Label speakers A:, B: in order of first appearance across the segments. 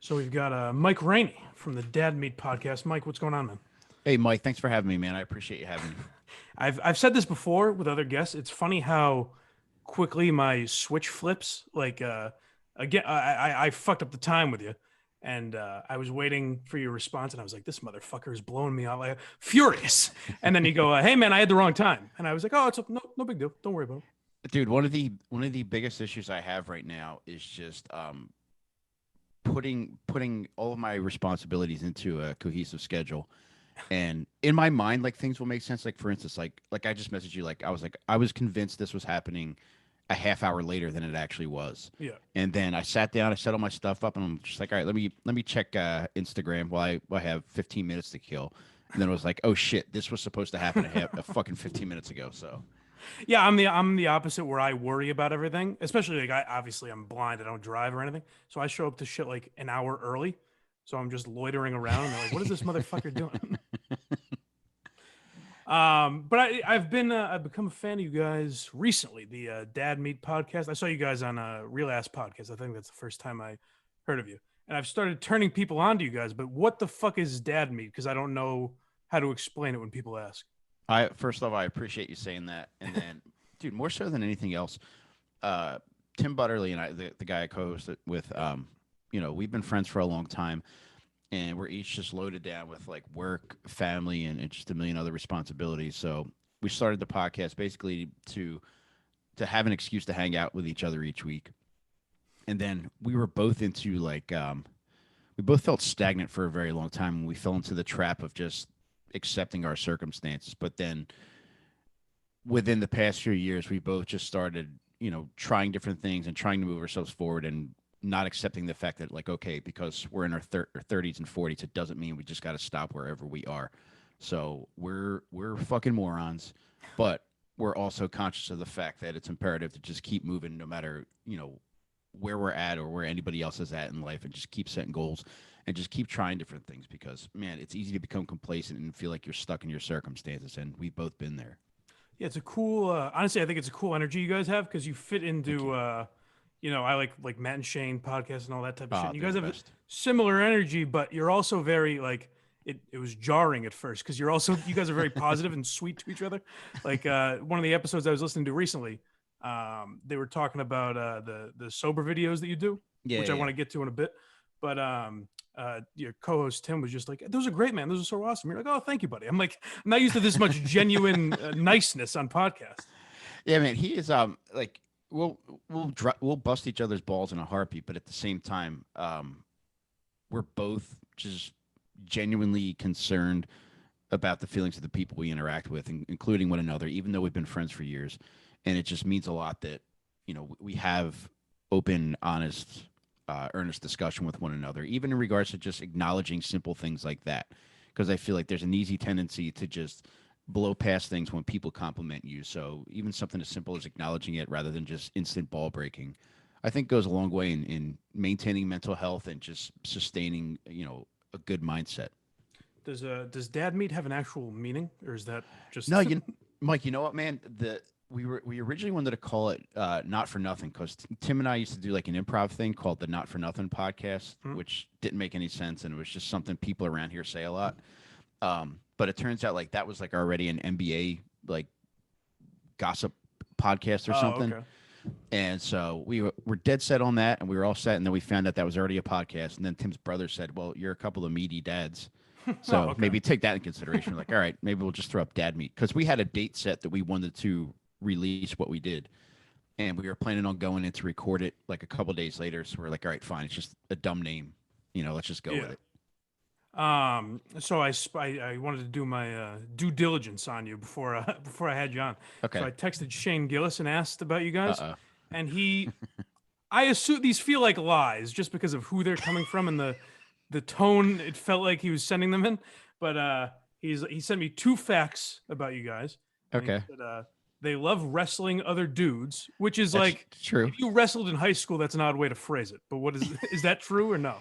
A: So we've got Mike Rainey from the Dad Meat podcast. Mike, what's going on, man?
B: Hey, Mike, thanks for having me, man. I appreciate you having me.
A: I've said this before with other guests. It's funny how quickly my switch flips. Again, I fucked up the time with you, and I was waiting for your response, and I was like, this motherfucker is blowing me out, like furious. And then you go, hey man, I had the wrong time, and I was like, oh, no big deal. Don't worry about it.
B: Dude, one of the biggest issues I have right now is just putting all of my responsibilities into a cohesive schedule. And in my mind, like things will make sense. Like for instance, like I just messaged you, like I was convinced this was happening a half hour later than it actually was.
A: Yeah.
B: And then I sat down, I set all my stuff up, and I'm just like, all right, let me check Instagram while I have 15 minutes to kill. And then it was like, oh shit, this was supposed to happen a fucking 15 minutes ago. So
A: Yeah, I'm the opposite where I worry about everything, especially like I'm blind, I don't drive or anything. So I show up to shit like an hour early. So I'm just loitering around and they're like, what is this motherfucker doing? But I've become a fan of you guys recently, the Dad Meat podcast. I saw you guys on a Real Ass podcast. I think that's the first time I heard of you. And I've started turning people on to you guys, but what the fuck is Dad Meat? Because I don't know how to explain it when people ask.
B: I first off, I appreciate you saying that, and then, dude, more so than anything else, uh, Tim Butterly and I, the guy I co-hosted with, we've been friends for a long time, and we're each just loaded down with like work, family, and just a million other responsibilities. So we started the podcast basically to have an excuse to hang out with each other each week, and then we were both into we both felt stagnant for a very long time, and we fell into the trap of just accepting our circumstances. But then within the past few years, we both just started, trying different things and trying to move ourselves forward and not accepting the fact that, like, okay, because we're in our 30s and 40s, it doesn't mean we just got to stop wherever we are. So we're fucking morons, but we're also conscious of the fact that it's imperative to just keep moving no matter, where we're at or where anybody else is at in life, and just keep setting goals and just keep trying different things, because man, it's easy to become complacent and feel like you're stuck in your circumstances, and we've both been there.
A: Yeah, it's a cool. Honestly, I think it's a cool energy you guys have because you fit
B: Thank
A: into.
B: you.
A: I like Matt and Shane podcast and all that type of shit.
B: Ah,
A: And you
B: they're
A: guys
B: the
A: have a
B: best.
A: similar energy, but you're also very like it was jarring at first because you guys are very positive and sweet to each other. Like one of the episodes I was listening to recently, they were talking about the sober videos that you do,
B: Yeah,
A: which
B: yeah,
A: I
B: yeah.
A: want to get to in a bit. But your co-host Tim was just like, "Those are great, man. Those are so awesome." You're like, "Oh, thank you, buddy." I'm like, I'm not used to this much genuine niceness on podcast.
B: Yeah, man, he is like we'll we'll bust each other's balls in a heartbeat, but at the same time, we're both just genuinely concerned about the feelings of the people we interact with, including one another, even though we've been friends for years. And it just means a lot that, we have open, honest, earnest discussion with one another, even in regards to just acknowledging simple things like that. Because I feel like there's an easy tendency to just blow past things when people compliment you. So even something as simple as acknowledging it rather than just instant ball breaking, I think goes a long way in maintaining mental health and just sustaining, a good mindset.
A: Does Dad Meat have an actual meaning, or is that
B: No,
A: just
B: Mike, you know what, man? We originally wanted to call it Not for Nothing, because Tim and I used to do like an improv thing called the Not for Nothing podcast,
A: Hmm?
B: which didn't make any sense, and it was just something people around here say a lot. But it turns out like that was like already an NBA like gossip podcast or
A: Oh,
B: something.
A: okay.
B: And so were dead set on that, and we were all set. And then we found out that was already a podcast. And then Tim's brother said, "Well, you're a couple of meaty dads,
A: Oh,
B: so
A: okay.
B: maybe take that in consideration." We're like, all right, maybe we'll just throw up dad meat, because we had a date set that we wanted to release what we did, and we were planning on going in to record it like a couple days later. So we're like, all right, fine, it's just a dumb name, let's just go with
A: Yeah.
B: it.
A: So I wanted to do my due diligence on you before before I had you on. So
B: Okay.
A: I texted Shane Gillis and asked about you
B: Uh
A: guys,
B: oh.
A: and I assume these feel like lies just because of who they're coming from and the tone it felt like he was sending them in. But he sent me two facts about you guys, and he
B: Okay.
A: said they love wrestling other dudes, which is
B: That's
A: like
B: true.
A: if you wrestled in high school, that's an odd way to phrase it. But what is that true or no?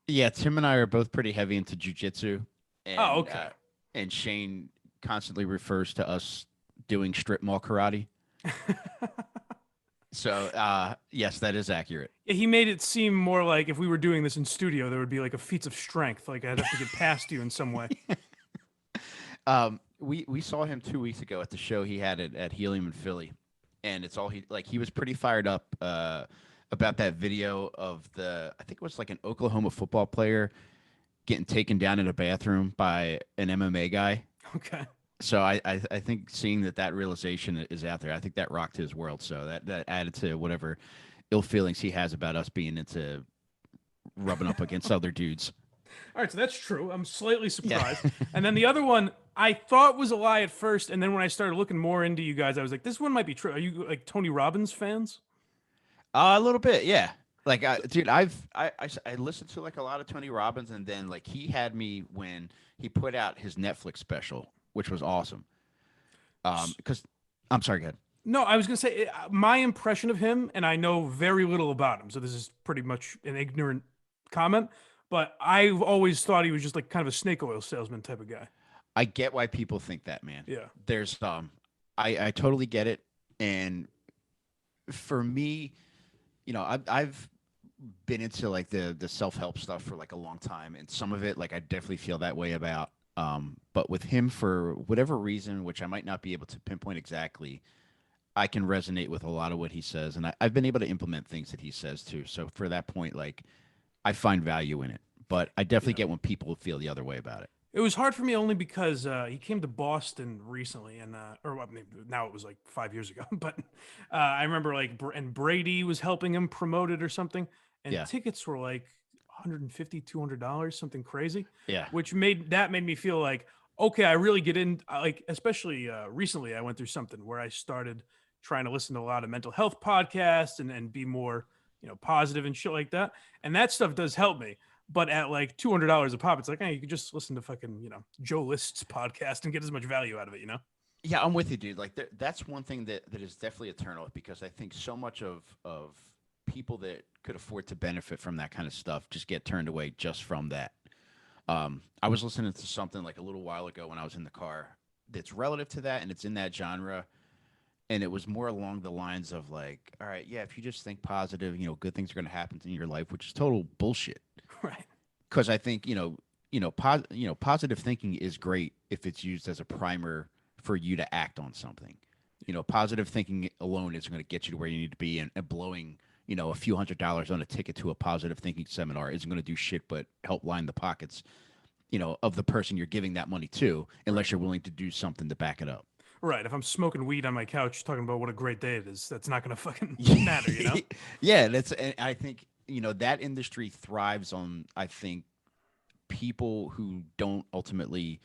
B: Yeah, Tim and I are both pretty heavy into jujitsu,
A: Oh,
B: and
A: okay.
B: Shane constantly refers to us doing strip mall karate. So yes, that is accurate.
A: Yeah, he made it seem more like if we were doing this in studio, there would be like a feats of strength. Like I'd have to get past you in some way.
B: We saw him 2 weeks ago at the show he had at Helium in Philly, and it's all he was pretty fired up about that video of the I think it was like an Oklahoma football player getting taken down in a bathroom by an MMA guy.
A: Okay.
B: So I think seeing that realization is out there, I think that rocked his world. So that added to whatever ill feelings he has about us being into rubbing up against other dudes.
A: All right, so that's true. I'm slightly
B: Yeah.
A: surprised. And then the other one I thought was a lie at first, and then when I started looking more into you guys, I was like, this one might be true. Are you like Tony Robbins fans?
B: A little bit, yeah. Like, dude, I listened to like a lot of Tony Robbins, and then like he had me when he put out his Netflix special, which was awesome. Because I'm sorry, go ahead.
A: No, I was gonna say my impression of him, and I know very little about him, so this is pretty much an ignorant comment. But I've always thought he was just like kind of a snake oil salesman type of guy.
B: I get why people think that, man.
A: Yeah.
B: There's I totally get it, and for me, I've been into like the self help stuff for like a long time, and some of it like I definitely feel that way about. But with him, for whatever reason, which I might not be able to pinpoint exactly, I can resonate with a lot of what he says, and I've been able to implement things that he says too. So for that point, like I find value in it, but I definitely
A: Yeah.
B: get when people feel the other way about it.
A: It was hard for me only because he came to Boston recently, and or well, maybe now it was like 5 years ago. But I remember like and Brady was helping him promote it or something, and
B: Yeah,
A: tickets were like 150, $200, something crazy,
B: yeah,
A: which made me feel like okay, I really get in. Like especially recently, I went through something where I started trying to listen to a lot of mental health podcasts and be more positive and shit like that, and that stuff does help me. But at like $200 a pop, it's like, hey, you could just listen to fucking, Joe List's podcast and get as much value out of it.
B: yeah. I'm with you, dude. Like that's one thing that is definitely a turnoff because I think so much of people that could afford to benefit from that kind of stuff just get turned away just from that. I was listening to something like a little while ago when I was in the car that's relative to that, and it's in that genre. And it was more along the lines of like, all right, yeah, if you just think positive, good things are going to happen in your life, which is total bullshit.
A: Right.
B: Because I think positive thinking is great if it's used as a primer for you to act on something. Positive thinking alone is going to get you to where you need to be, and blowing a few $100s on a ticket to a positive thinking seminar isn't going to do shit but help line the pockets of the person you're giving that money to,
A: Right.
B: unless you're willing to do something to back it up.
A: Right. If I'm smoking weed on my couch talking about what a great day it is, that's not going to fucking matter.
B: Yeah, and I think that industry thrives on, I think, people who don't ultimately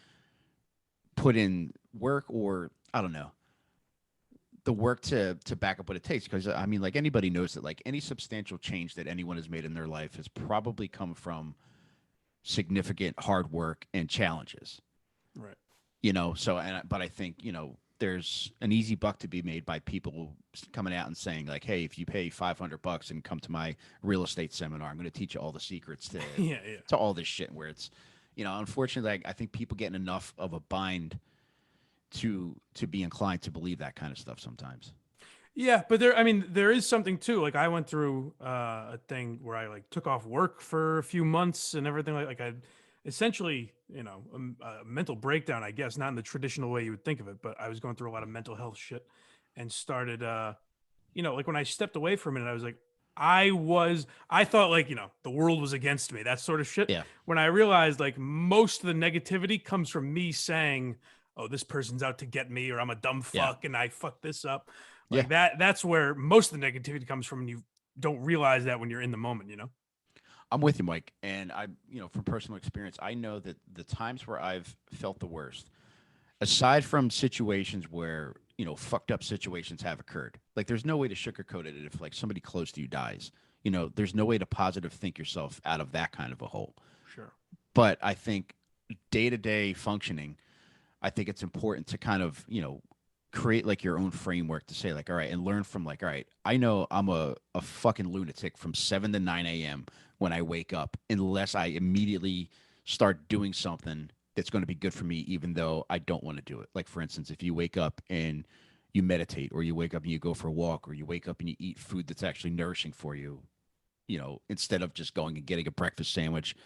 B: put in work, or I don't know, the work to back up what it takes. Because I mean, like anybody knows that like any substantial change that anyone has made in their life has probably come from significant hard work and challenges.
A: Right.
B: So but I think there's an easy buck to be made by people coming out and saying like, hey, if you pay $500 and come to my real estate seminar, I'm going to teach you all the secrets to
A: Yeah. Yeah.
B: all this shit. Where it's unfortunately, like, I think people get in enough of a bind to be inclined to believe that kind of stuff sometimes.
A: Yeah, but I mean, there is something too. Like I went through a thing where I like took off work for a few months and everything. Like I essentially, a mental breakdown, I guess, not in the traditional way you would think of it, but I was going through a lot of mental health shit and started, like when I stepped away from it, I was like, I thought like, the world was against me, that sort of shit.
B: Yeah,
A: When I realized like most of the negativity comes from me saying, oh, this person's out to get me, or I'm a dumb
B: yeah,
A: fuck and I fucked this up.
B: yeah.
A: Like that's where most of the negativity comes from. And you don't realize that when you're in the moment.
B: I'm with you, Mike. And from personal experience, I know that the times where I've felt the worst, aside from situations where fucked up situations have occurred, like there's no way to sugarcoat it. If like somebody close to you dies, there's no way to positive think yourself out of that kind of a hole.
A: Sure.
B: But I think day to day functioning, I think it's important to kind of create like your own framework to say like, all right, and learn from like, all right, I know I'm a fucking lunatic from 7 to 9 a.m. when I wake up, unless I immediately start doing something that's going to be good for me, even though I don't want to do it. Like for instance, if you wake up and you meditate, or you wake up and you go for a walk, or you wake up and you eat food that's actually nourishing for you, instead of just going and getting a breakfast sandwich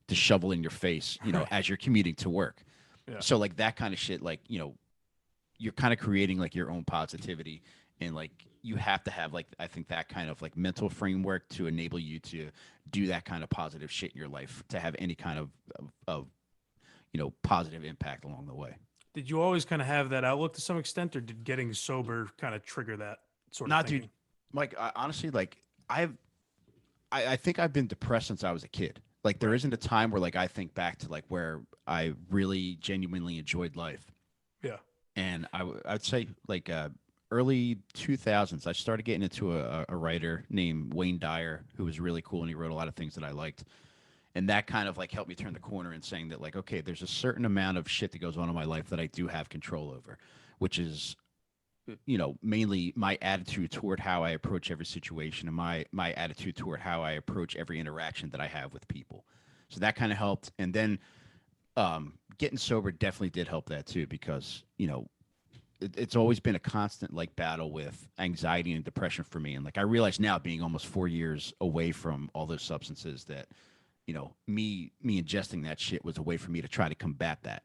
B: to shovel in your face,
A: Right.
B: as you're commuting to work.
A: Yeah.
B: So like that kind of shit, like, you're kind of creating like your own positivity, and like you have to have like, I think, that kind of like mental framework to enable you to do that kind of positive shit in your life, to have any kind of positive impact along the way.
A: Did you always kind of have that outlook to some extent, or did getting sober kind of trigger that sort of
B: Not, dude.
A: thinking?
B: Like, honestly, like I think I've been depressed since I was a kid. Like, there
A: Right.
B: isn't a time where like I think back to like where I really genuinely enjoyed life.
A: Yeah.
B: And I'd say like early 2000s, I started getting into a writer named Wayne Dyer, who was really cool, and he wrote a lot of things that I liked. And that kind of like helped me turn the corner, and saying that like, okay, there's a certain amount of shit that goes on in my life that I do have control over, which is, mainly my attitude toward how I approach every situation, and my attitude toward how I approach every interaction that I have with people. So that kind of helped. And then getting sober definitely did help that too, because it's always been a constant like battle with anxiety and depression for me. And like I realize now, being almost 4 years away from all those substances, that me ingesting that shit was a way for me to try to combat that.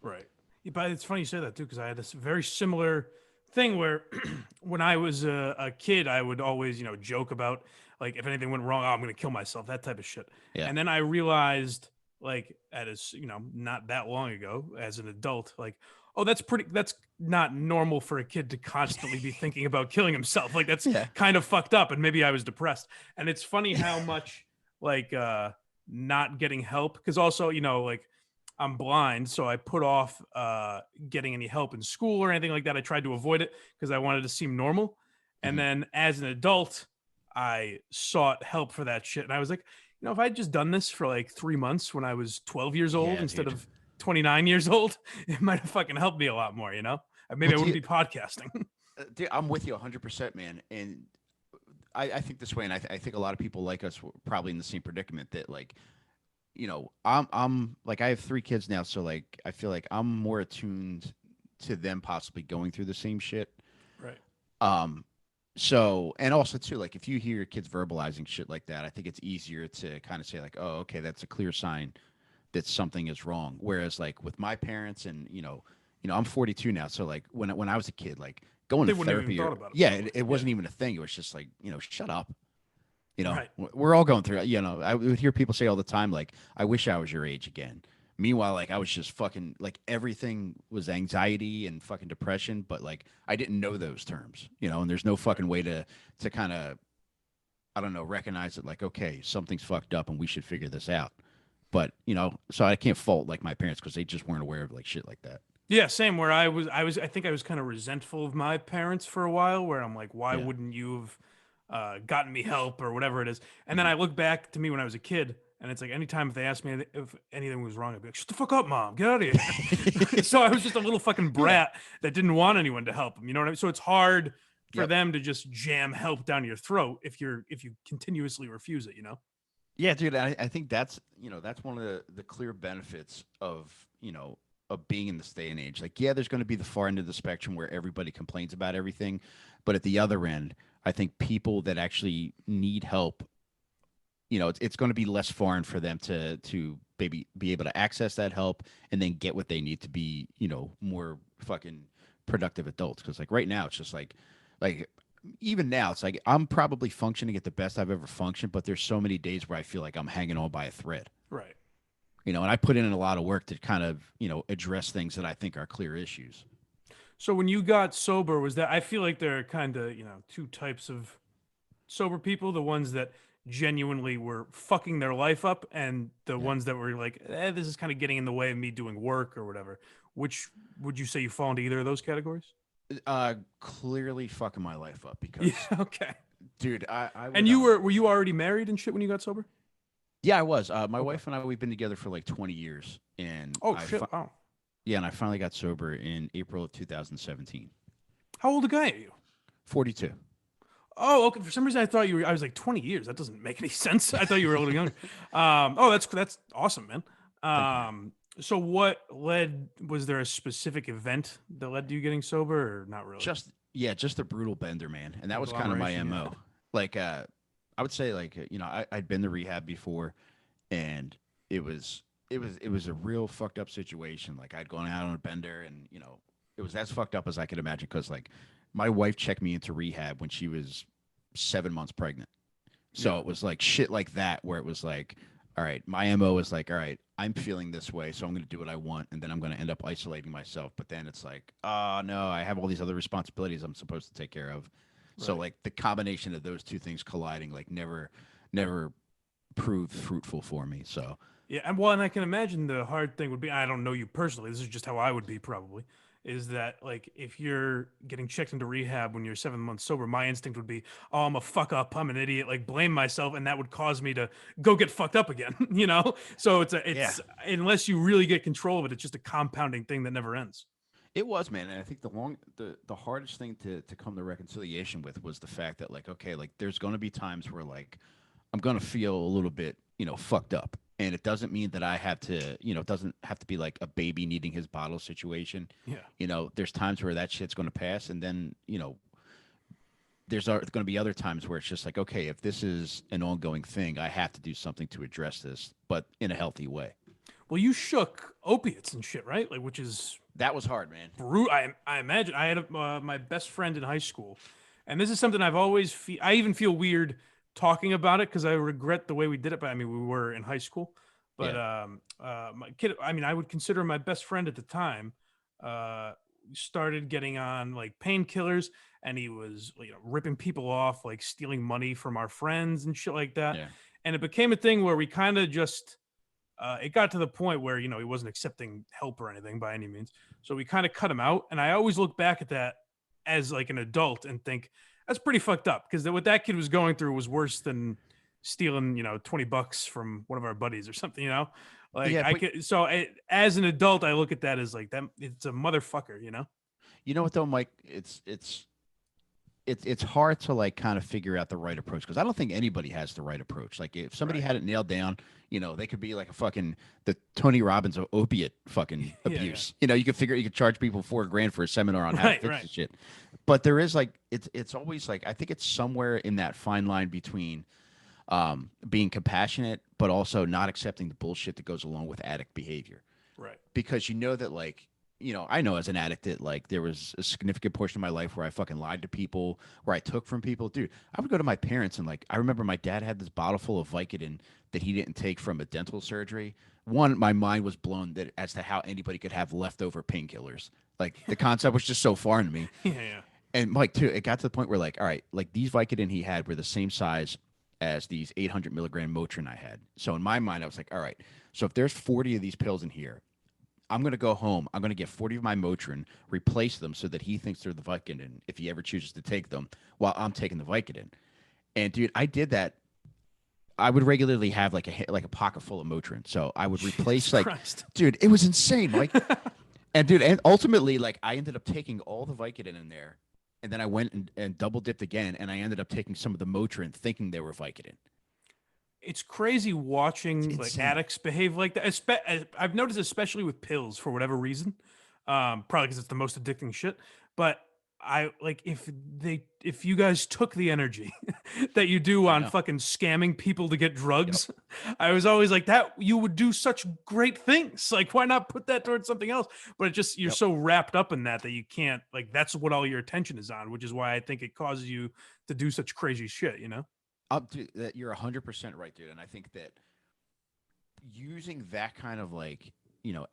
A: Right. Yeah, but it's funny you say that too, because I had this very similar thing where when I was a kid, I would always, joke about like if anything went wrong, oh, I'm going to kill myself, that type of shit.
B: Yeah.
A: And then I realized, like, not that long ago as an adult, like, oh, that's not normal for a kid to constantly be thinking about killing himself. Like, that's
B: Yeah.
A: kind of fucked up. And maybe I was depressed. And it's funny how much, like, not getting help, because also, like, I'm blind, so I put off getting any help in school or anything like that. I tried to avoid it because I wanted to seem normal. And
B: Mhm.
A: then as an adult, I sought help for that shit. And I was like, if I'd just done this for like 3 months when I was 12 years old
B: Yeah,
A: instead
B: dude.
A: of 29 years old, it might have fucking helped me a lot more.
B: Well,
A: Maybe I wouldn't be podcasting.
B: dude, I'm with you 100%, man. And I think this way, and I think a lot of people like us were probably in the same predicament, that like, I'm like, I have 3 kids now, so like I feel like I'm more attuned to them possibly going through the same shit.
A: Right.
B: Um, so, and also too, like if you hear your kids verbalizing shit like that, I think it's easier to kind of say like, oh, okay, that's a clear sign that something is wrong. Whereas like with my parents, and I'm 42 now, so like when I was a kid, like going
A: They
B: to
A: wouldn't have even
B: therapy, or
A: thought about it
B: yeah,
A: probably.
B: it
A: Yeah.
B: wasn't even a thing. It was just like, shut up.
A: Right.
B: We're all going through it. I would hear people say all the time, like, I wish I was your age again. Meanwhile, like, I was just fucking, like, everything was anxiety and fucking depression, but, like, I didn't know those terms, and there's no
A: Right.
B: fucking way to kind of, I don't know, recognize it, like, okay, something's fucked up and we should figure this out. But, so I can't fault, like, my parents, because they just weren't aware of, like, shit like that.
A: Yeah, same. Where I think I was kind of resentful of my parents for a while. Where I'm like, why
B: Yeah.
A: wouldn't you have gotten me help or whatever it is? And then
B: Hmm.
A: I look back to me when I was a kid, and it's like anytime if they asked me if anything was wrong, I'd be like, "Shut the fuck up, mom, get out of here." So I was just a little fucking
B: Yeah.
A: brat that didn't want anyone to help him. You know what I mean? So it's hard for
B: Yep.
A: them to just jam help down your throat if you continuously refuse it.
B: Yeah, dude, I think that's one of the clear benefits of being in this day and age. Like, yeah, there's going to be the far end of the spectrum where everybody complains about everything, but at the other end, I think people that actually need help, it's going to be less foreign for them to maybe be able to access that help, and then get what they need to be, more fucking productive adults. Because like right now, it's just like even now, it's like I'm probably functioning at the best I've ever functioned, but there's so many days where I feel like I'm hanging on by a thread.
A: Right.
B: And I put in a lot of work to kind of, address things that I think are clear issues.
A: So when you got sober, was that I feel like there are kind of two types of sober people, the ones that genuinely were fucking their life up, and the
B: Yeah.
A: ones that were like, this is kind of getting in the way of me doing work or whatever. Which would you say you fall into either of those categories?
B: Clearly fucking my life up,
A: Yeah.
B: because,
A: Okay.
B: dude, I
A: And
B: would,
A: were you already married and shit when you got sober?
B: yeah, I was. My
A: Okay.
B: wife and I, we've been together for like 20 years, and
A: Oh shit. Wow.
B: yeah, and I finally got sober in April of 2017.
A: How old a guy are you?
B: 42.
A: Oh, okay. For some reason, I thought you were. I was like 20 years. That doesn't make any sense. I thought you were a little younger. Oh, that's awesome, man.
B: Thank you, man.
A: So what led? Was there a specific event that led to you getting sober, or not really?
B: Just yeah, just a brutal bender, man, and that was kind of my
A: Conglomeration, yeah.
B: mo. Like, I would say, like, I'd been to rehab before, and it was it was a real fucked up situation. Like, I'd gone out on a bender, and it was as fucked up as I could imagine. Because like, my wife checked me into rehab when she was 7 months pregnant. So
A: Yeah.
B: it was like shit like that where it was like, all right, my MO is like, all right, I'm feeling this way, so I'm going to do what I want, and then I'm going to end up isolating myself. But then it's like, oh no, I have all these other responsibilities I'm supposed to take care of. So
A: Right.
B: like the combination of those two things colliding, like never proved fruitful for me. So
A: Yeah, and well, and I can imagine the hard thing would be, I don't know you personally, this is just how I would be probably, is that like if you're getting checked into rehab when you're 7 months sober, my instinct would be, oh, I'm a fuck up, I'm an idiot, like blame myself, and that would cause me to go get fucked up again, you know? So
B: yeah,
A: it's unless you really get control of it, it's just a compounding thing that never ends.
B: it was, man, and I think the hardest thing to come to reconciliation with was the fact that like, okay, like there's going to be times where like I'm gonna feel a little bit, fucked up. And it doesn't mean that I have to, it doesn't have to be like a baby needing his bottle situation.
A: Yeah.
B: There's times where that shit's gonna pass, and then there's going to be other times where it's just like, okay, if this is an ongoing thing, I have to do something to address this, but in a healthy way.
A: Well, you shook opiates and shit, right? Like, which is
B: That was hard, man.
A: I imagine I had my best friend in high school, and this is something I've always I even feel weird talking about it because I regret the way we did it. But I mean, we were in high school, but
B: Yeah,
A: my kid. I mean, I would consider him my best friend at the time. Started getting on like painkillers, and he was ripping people off, like stealing money from our friends and shit like that.
B: yeah.
A: And it became a thing where we kind of just it got to the point where he wasn't accepting help or anything by any means, so we kind of cut him out. And I always look back at that as like an adult and think that's pretty fucked up because what that kid was going through was worse than stealing 20 bucks from one of our buddies or something. Like
B: Yeah,
A: I
B: but
A: could so as an adult I look at that as like that it's a motherfucker.
B: you know what though, Mike? It's hard to like kind of figure out the right approach because I don't think anybody has the right approach. Like if somebody
A: Right.
B: had it nailed down, they could be like a fucking the Tony Robbins of opiate fucking
A: Yeah, yeah.
B: abuse. You could charge people 4 grand for a seminar on how to
A: Right,
B: fix
A: right.
B: the shit. But there is like it's always like I think it's somewhere in that fine line between being compassionate but also not accepting the bullshit that goes along with addict behavior
A: Right.
B: because you know that like I know as an addict that like there was a significant portion of my life where I fucking lied to people, where I took from people. Dude, I would go to my parents and like I remember my dad had this bottle full of Vicodin that he didn't take from a dental surgery. One, my mind was blown that as to how anybody could have leftover painkillers. Like the concept was just so foreign to me.
A: Yeah, yeah.
B: And Mike too, it got to the point where like, all right, like these Vicodin he had were the same size as these 800 milligram Motrin I had. So in my mind, I was like, all right, so if there's 40 of these pills in here, I'm going to go home. I'm going to get 40 of my Motrin, replace them so that he thinks they're the Vicodin if he ever chooses to take them while I'm taking the Vicodin. And dude, I did that. I would regularly have like a pocket full of Motrin. So I would
A: Jesus
B: replace like,
A: Christ.
B: dude, it was insane. Like, and dude, and ultimately, like I ended up taking all the Vicodin in there. And then I went and double dipped again. And I ended up taking some of the Motrin thinking they were Vicodin.
A: It's crazy
B: It's
A: watching like
B: insane.
A: addicts behave like that. I've noticed, especially with pills, for whatever reason. Probably because it's the most addicting shit. But I like if you guys took the energy that you do
B: I
A: on
B: know.
A: fucking scamming people to get
B: Yep.
A: drugs, I was always like that. You would do such great things. Like, why not put that towards something else? But it just you're
B: Yep.
A: so wrapped up in that that you can't like. That's what all your attention is on, which is why I think it causes you to do such crazy shit.
B: Up to that, you're 100% right, dude. And I think that using that kind of like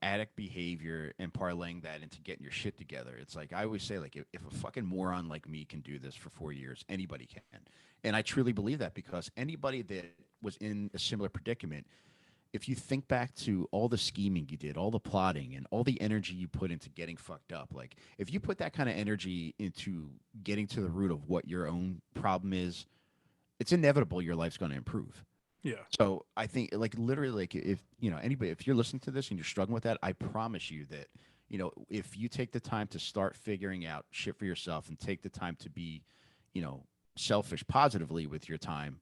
B: addict behavior and parlaying that into getting your shit together, it's like I always say, like if a fucking moron like me can do this for 4 years, anybody can. And I truly believe that because anybody that was in a similar predicament, if you think back to all the scheming you did, all the plotting and all the energy you put into getting fucked up, like if you put that kind of energy into getting to the root of what your own problem is, it's inevitable your life's going to improve.
A: Yeah.
B: So I think like literally like if anybody, if you're listening to this and you're struggling with that, I promise you that if you take the time to start figuring out shit for yourself and take the time to be you know selfish positively with your time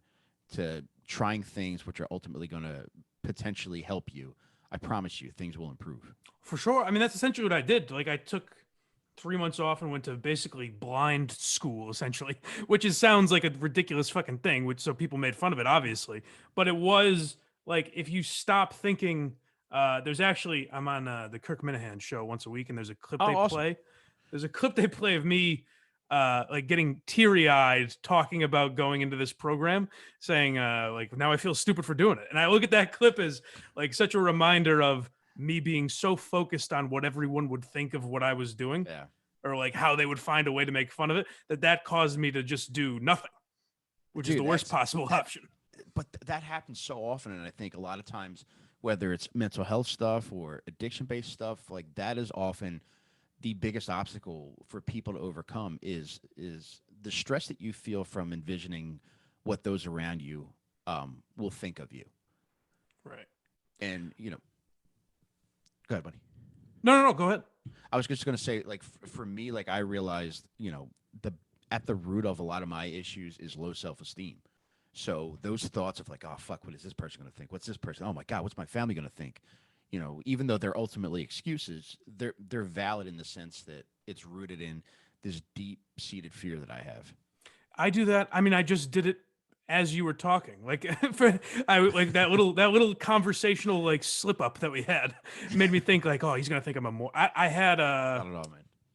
B: to trying things which are ultimately going to potentially help you, I promise you, things will improve.
A: For sure. I mean, that's essentially what I did. Like, I took 3 months off and went to basically blind school, essentially, which sounds like a ridiculous fucking thing, which so people made fun of it, obviously. But it was like if you stop thinking, there's actually I'm on the Kirk Minahan show once a week, and there's a clip
B: Oh,
A: they
B: awesome.
A: play. There's a clip they play of me like getting teary-eyed talking about going into this program, saying like now I feel stupid for doing it. And I look at that clip as like such a reminder of me being so focused on what everyone would think of what I was doing,
B: Yeah.
A: or like how they would find a way to make fun of it, that caused me to just do nothing, which is the
B: Dude,
A: worst possible
B: that
A: option.
B: but that happens so often, and I think a lot of times, whether it's mental health stuff or addiction based stuff, like that is often the biggest obstacle for people to overcome is the stress that you feel from envisioning what those around you will think of you.
A: Right.
B: And go ahead, buddy.
A: No, go ahead.
B: I was just gonna say, like, for me, like, I realized, the at the root of a lot of my issues is low self esteem. So those thoughts of like, oh fuck, what is this person gonna think? What's this person? Oh my god, what's my family gonna think? Even though they're ultimately excuses, they're valid in the sense that it's rooted in this deep seated fear that I have.
A: I do that. I mean, I just did it as you were talking. Like I like that little conversational like slip up that we had made me think like, oh, he's gonna think I'm a more. I had
B: Not at all,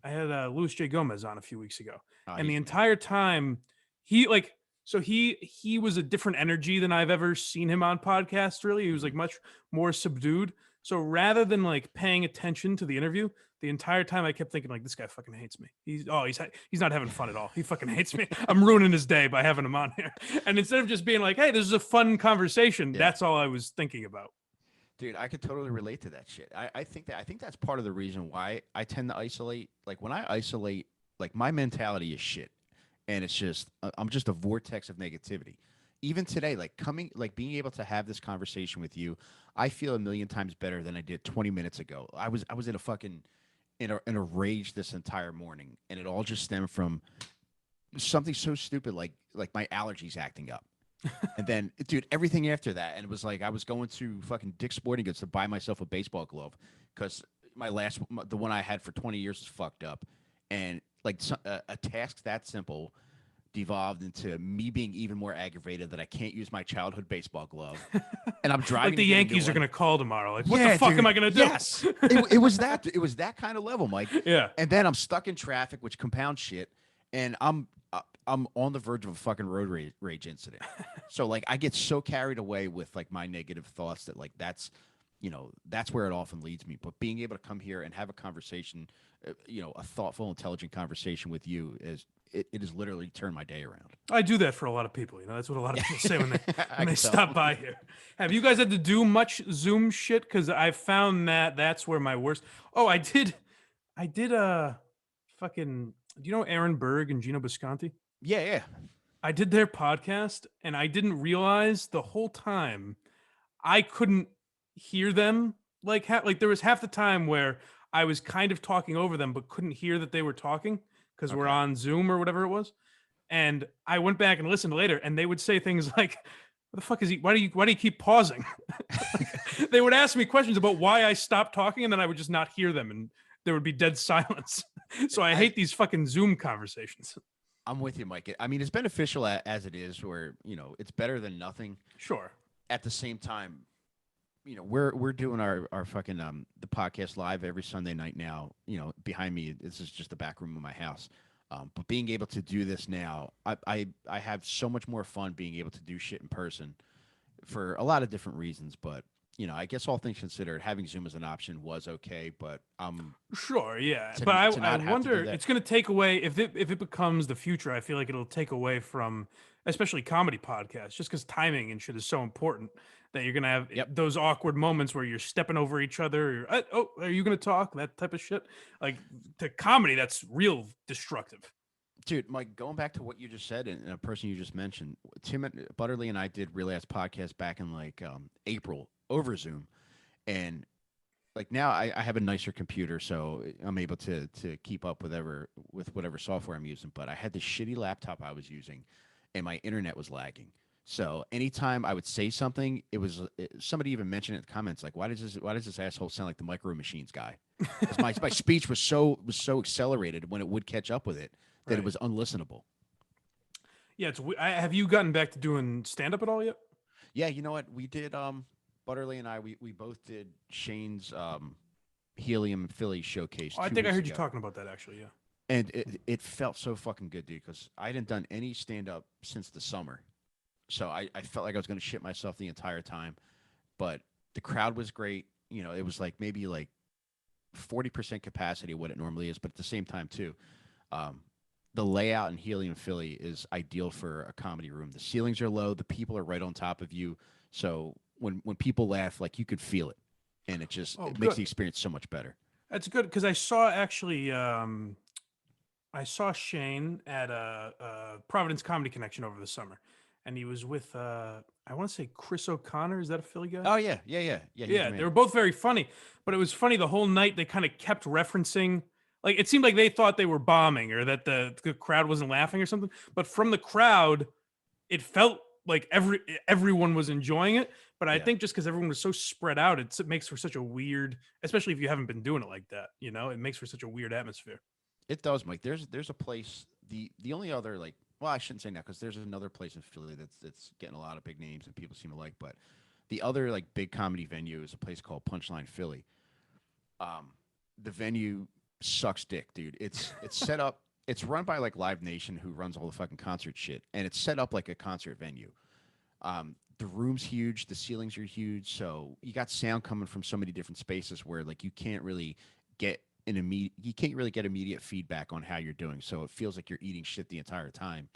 B: man.
A: Luis J Gomez on a few weeks ago,
B: Oh,
A: and the
B: he's the man.
A: entire time he like so he was a different energy than I've ever seen him on podcasts. Really, he was like
B: Mhm.
A: much more subdued. So rather than like paying attention to the interview, the entire time I kept thinking like this guy fucking hates me. He's not having fun at all. He fucking hates me. I'm ruining his day by having him on here. And instead of just being like, hey, this is a fun conversation,
B: Yeah.
A: that's all I was thinking about.
B: Dude, I could totally relate to that shit. I think that's part of the reason why I tend to isolate. Like when I isolate, like my mentality is shit, and it's just I'm just a vortex of negativity. Even today, like being able to have this conversation with you, I feel a million times better than I did 20 minutes ago. I was in a fucking in a rage this entire morning, and it all just stemmed from something so stupid like my allergies acting up. And then, dude, everything after that, and it was like I was going to fucking Dick's Sporting Goods to buy myself a baseball glove because the one I had for 20 years is fucked up, and like a task that simple devolved into me being even more aggravated that I can't use my childhood baseball glove, and I'm
A: Like
B: driving
A: the
B: to get a new
A: Yankees are
B: one.
A: gonna call tomorrow. Like, what the
B: Yeah,
A: fuck am
B: dude.
A: I gonna do?
B: Yes, it was that kind of level, Mike.
A: Yeah.
B: And then I'm stuck in traffic, which compounds shit, and I'm on the verge of a fucking road rage incident. So like I get so carried away with like my negative thoughts that like that's where it often leads me. But being able to come here and have a conversation, a thoughtful, intelligent conversation with you is it has literally turned my day around.
A: I do that for a lot of people. That's what a lot of people say when they
B: I can tell.
A: stop by here. Have you guys had to do much Zoom shit? Because I found that that's where my worst. Oh, I did fucking. Do you know Aaron Berg and Gino Bisconti?
B: Yeah, yeah.
A: I did their podcast, and I didn't realize the whole time I couldn't hear them. Like there was half the time where I was kind of talking over them, but couldn't hear that they were talking because we're
B: Okay.
A: on Zoom or whatever it was. And I went back and listened later, and they would say things like, "What the fuck is he? Why do you keep pausing?" Like, they would ask me questions about why I stopped talking, and then I would just not hear them, and there would be dead silence. So I
B: I
A: hate these fucking Zoom conversations.
B: I'm with you, Mike. I mean, it's beneficial as it is, where it's better than nothing.
A: Sure.
B: At the same time, we're doing our fucking the podcast live every Sunday night now. Behind me, this is just the back room of my house. But being able to do this now, I have so much more fun being able to do shit in person for a lot of different reasons. But I guess all things considered, having Zoom as an option was okay. But
A: Sure, yeah,
B: to
A: but I,
B: to
A: I
B: not have to do
A: wonder
B: that,
A: it's going to take away if it becomes the future. I feel like it'll take away from especially comedy podcasts, just because timing and shit is so important that you're going to have
B: yep.
A: those awkward moments where you're stepping over each other. Oh, are you going to talk? That type of shit. Like to comedy, that's real destructive.
B: Dude, Mike, going back to what you just said and a person you just mentioned, Tim Butterly and I did Real Ass podcast back in like April over Zoom, and like now I have a nicer computer, so I'm able to keep up with whatever software I'm using. But I had this shitty laptop I was using, and my internet was lagging. So anytime I would say something, somebody even mentioned it in the comments, like, why does this asshole sound like the Micro Machines guy? Because my speech was so accelerated when it would catch up with it that it
A: Right.
B: was unlistenable.
A: Yeah, have you gotten back to doing stand up at all yet?
B: Yeah, you know what? We did Butterly and I we both did Shane's Helium Philly showcase
A: Oh, I
B: two
A: think I
B: weeks
A: heard you
B: ago.
A: talking about that actually. Yeah.
B: And it felt so fucking good, dude, because I hadn't done any stand up since the summer. So I felt like I was gonna shit myself the entire time. But the crowd was great. It was like maybe like 40% capacity of what it normally is, but at the same time too, um, the layout in Helium Philly is ideal for a comedy room. The ceilings are low, the people are right on top of you, so when people laugh, like you could feel it, and
A: Oh,
B: it makes
A: good.
B: the experience so much better.
A: That's good because I saw actually. I saw Shane at Providence Comedy Connection over the summer, and he was with I want to say Chris O'Connor. Is that a Philly guy?
B: Oh yeah, yeah, yeah, yeah. He's the
A: Yeah, they
B: man.
A: were both very funny, but it was funny the whole night. They kind of kept referencing, like it seemed like they thought they were bombing or that the crowd wasn't laughing or something. But from the crowd, it felt like everyone was enjoying it. But I
B: Yeah,
A: think just because everyone was so spread out, it makes for such a weird, especially if you haven't been doing it like that. It makes for such a weird atmosphere.
B: it does, Mike. There's a place. The only other, like, well, I shouldn't say that because there's another place in Philly that's getting a lot of big names and people seem to like. But the other like big comedy venue is a place called Punchline Philly. Um, the venue sucks dick, dude. It's set up. It's run by like Live Nation, who runs all the fucking concert shit, and it's set up like a concert venue. The room's huge, the ceilings are huge, so you got sound coming from so many different spaces where like get you can't really get immediate feedback on how you're doing. So it feels like you're eating shit the entire time,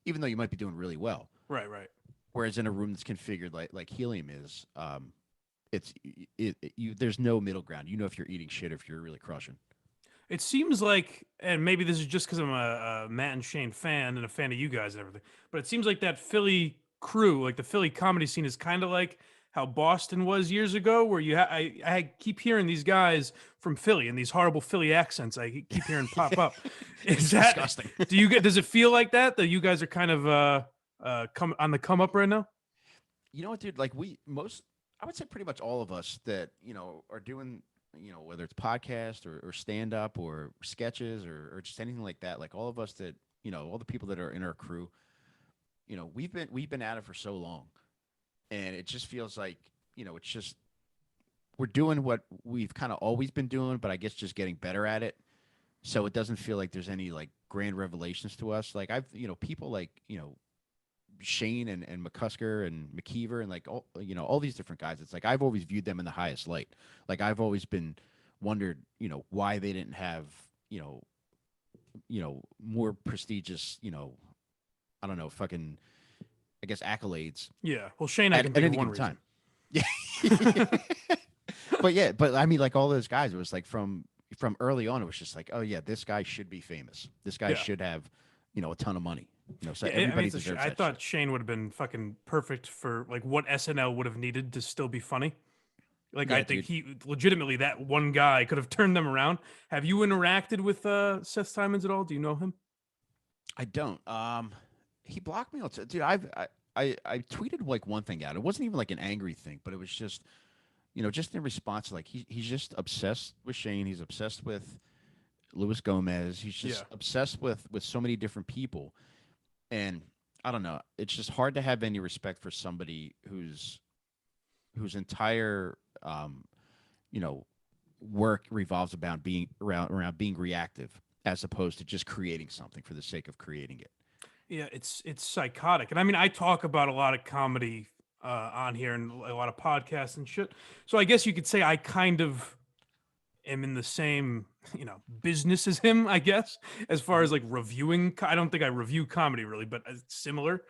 B: even though you might be doing really well.
A: Right, right.
B: Whereas in a room that's configured like Helium is, it's you there's no middle ground. You know if you're eating shit or if you're really crushing.
A: It seems like, and maybe this is just because I'm a Matt and Shane fan and a fan of you guys and everything, but it seems like that Philly crew, like the Philly comedy scene, is kind of like how Boston was years ago, where I keep hearing these guys from Philly and these horrible Philly accents I keep hearing pop up. Is
B: It's
A: that
B: disgusting.
A: does it feel like that you guys are kind of come on the come up right now?
B: You know what, dude? Like I would say pretty much all of us that are doing, whether it's podcast or stand up or sketches or just anything like that. Like all of us that all the people that are in our crew, we've been at it for so long, and it just feels like it's just we're doing what we've kind of always been doing, but I guess just getting better at it. So it doesn't feel like there's any like grand revelations to us. Like I've people like Shane and McCusker and McKeever and like all these different guys. It's like I've always viewed them in the highest light. Like I've always been wondered, why they didn't have more prestigious, I don't know, fucking I guess accolades
A: Yeah. Well, Shane, I can
B: at
A: think of
B: any
A: one
B: given
A: reason.
B: time. Yeah. but I mean, like all those guys, it was like from early on, it was just like, oh yeah, this guy should be famous. This guy
A: Yeah.
B: should have, a ton of money. So
A: Yeah, I mean,
B: everybody deserves
A: I
B: that
A: thought
B: shit.
A: Shane would have been fucking perfect for like what SNL would have needed to still be funny. Like, I
B: Yeah,
A: think
B: dude.
A: he legitimately that one guy could have turned them around. Have you interacted with Seth Simons at all? Do you know him?
B: I don't. He blocked me. Dude, I tweeted like one thing out. It wasn't even like an angry thing, but it was just, just in response, like he's just obsessed with Shane. He's obsessed with Luis Gomez. He's
A: Yeah.
B: just obsessed with so many different people, and I don't know. It's just hard to have any respect for somebody whose entire you know work revolves about being around being reactive as opposed to just creating something for the sake of creating it.
A: Yeah, it's psychotic. And I mean, I talk about a lot of comedy on here and a lot of podcasts and shit. So I guess you could say I kind of am in the same, business as him, I guess, as far
B: Hmm.
A: as like reviewing. I don't think I review comedy really, but it's similar.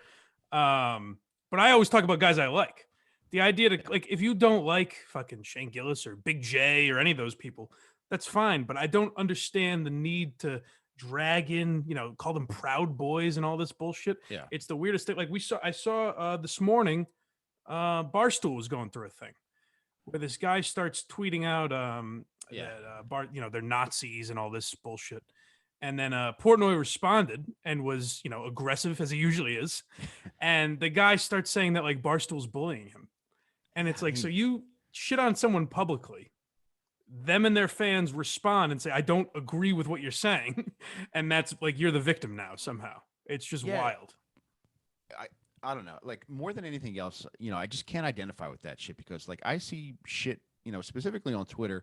A: But I always talk about guys I like. The idea to
B: Yeah.
A: like, if you don't like fucking Shane Gillis or Big J or any of those people, that's fine. But I don't understand the need to drag in, call them Proud Boys and all this bullshit.
B: Yeah.
A: It's the weirdest thing. Like I saw this morning, Barstool was going through a thing where this guy starts tweeting out
B: Yeah.
A: that they're Nazis and all this bullshit. And then Portnoy responded and was, aggressive as he usually is. And the guy starts saying that like Barstool's bullying him. And
B: Yeah,
A: it's
B: I
A: like, so
B: mean,
A: you shit on someone publicly, them and their fans respond and say, I don't agree with what you're saying. And that's like, you're the victim now somehow. It's just
B: yeah,
A: wild.
B: I I don't know. Like more than anything else, I just can't identify with that shit because like I see shit, specifically on Twitter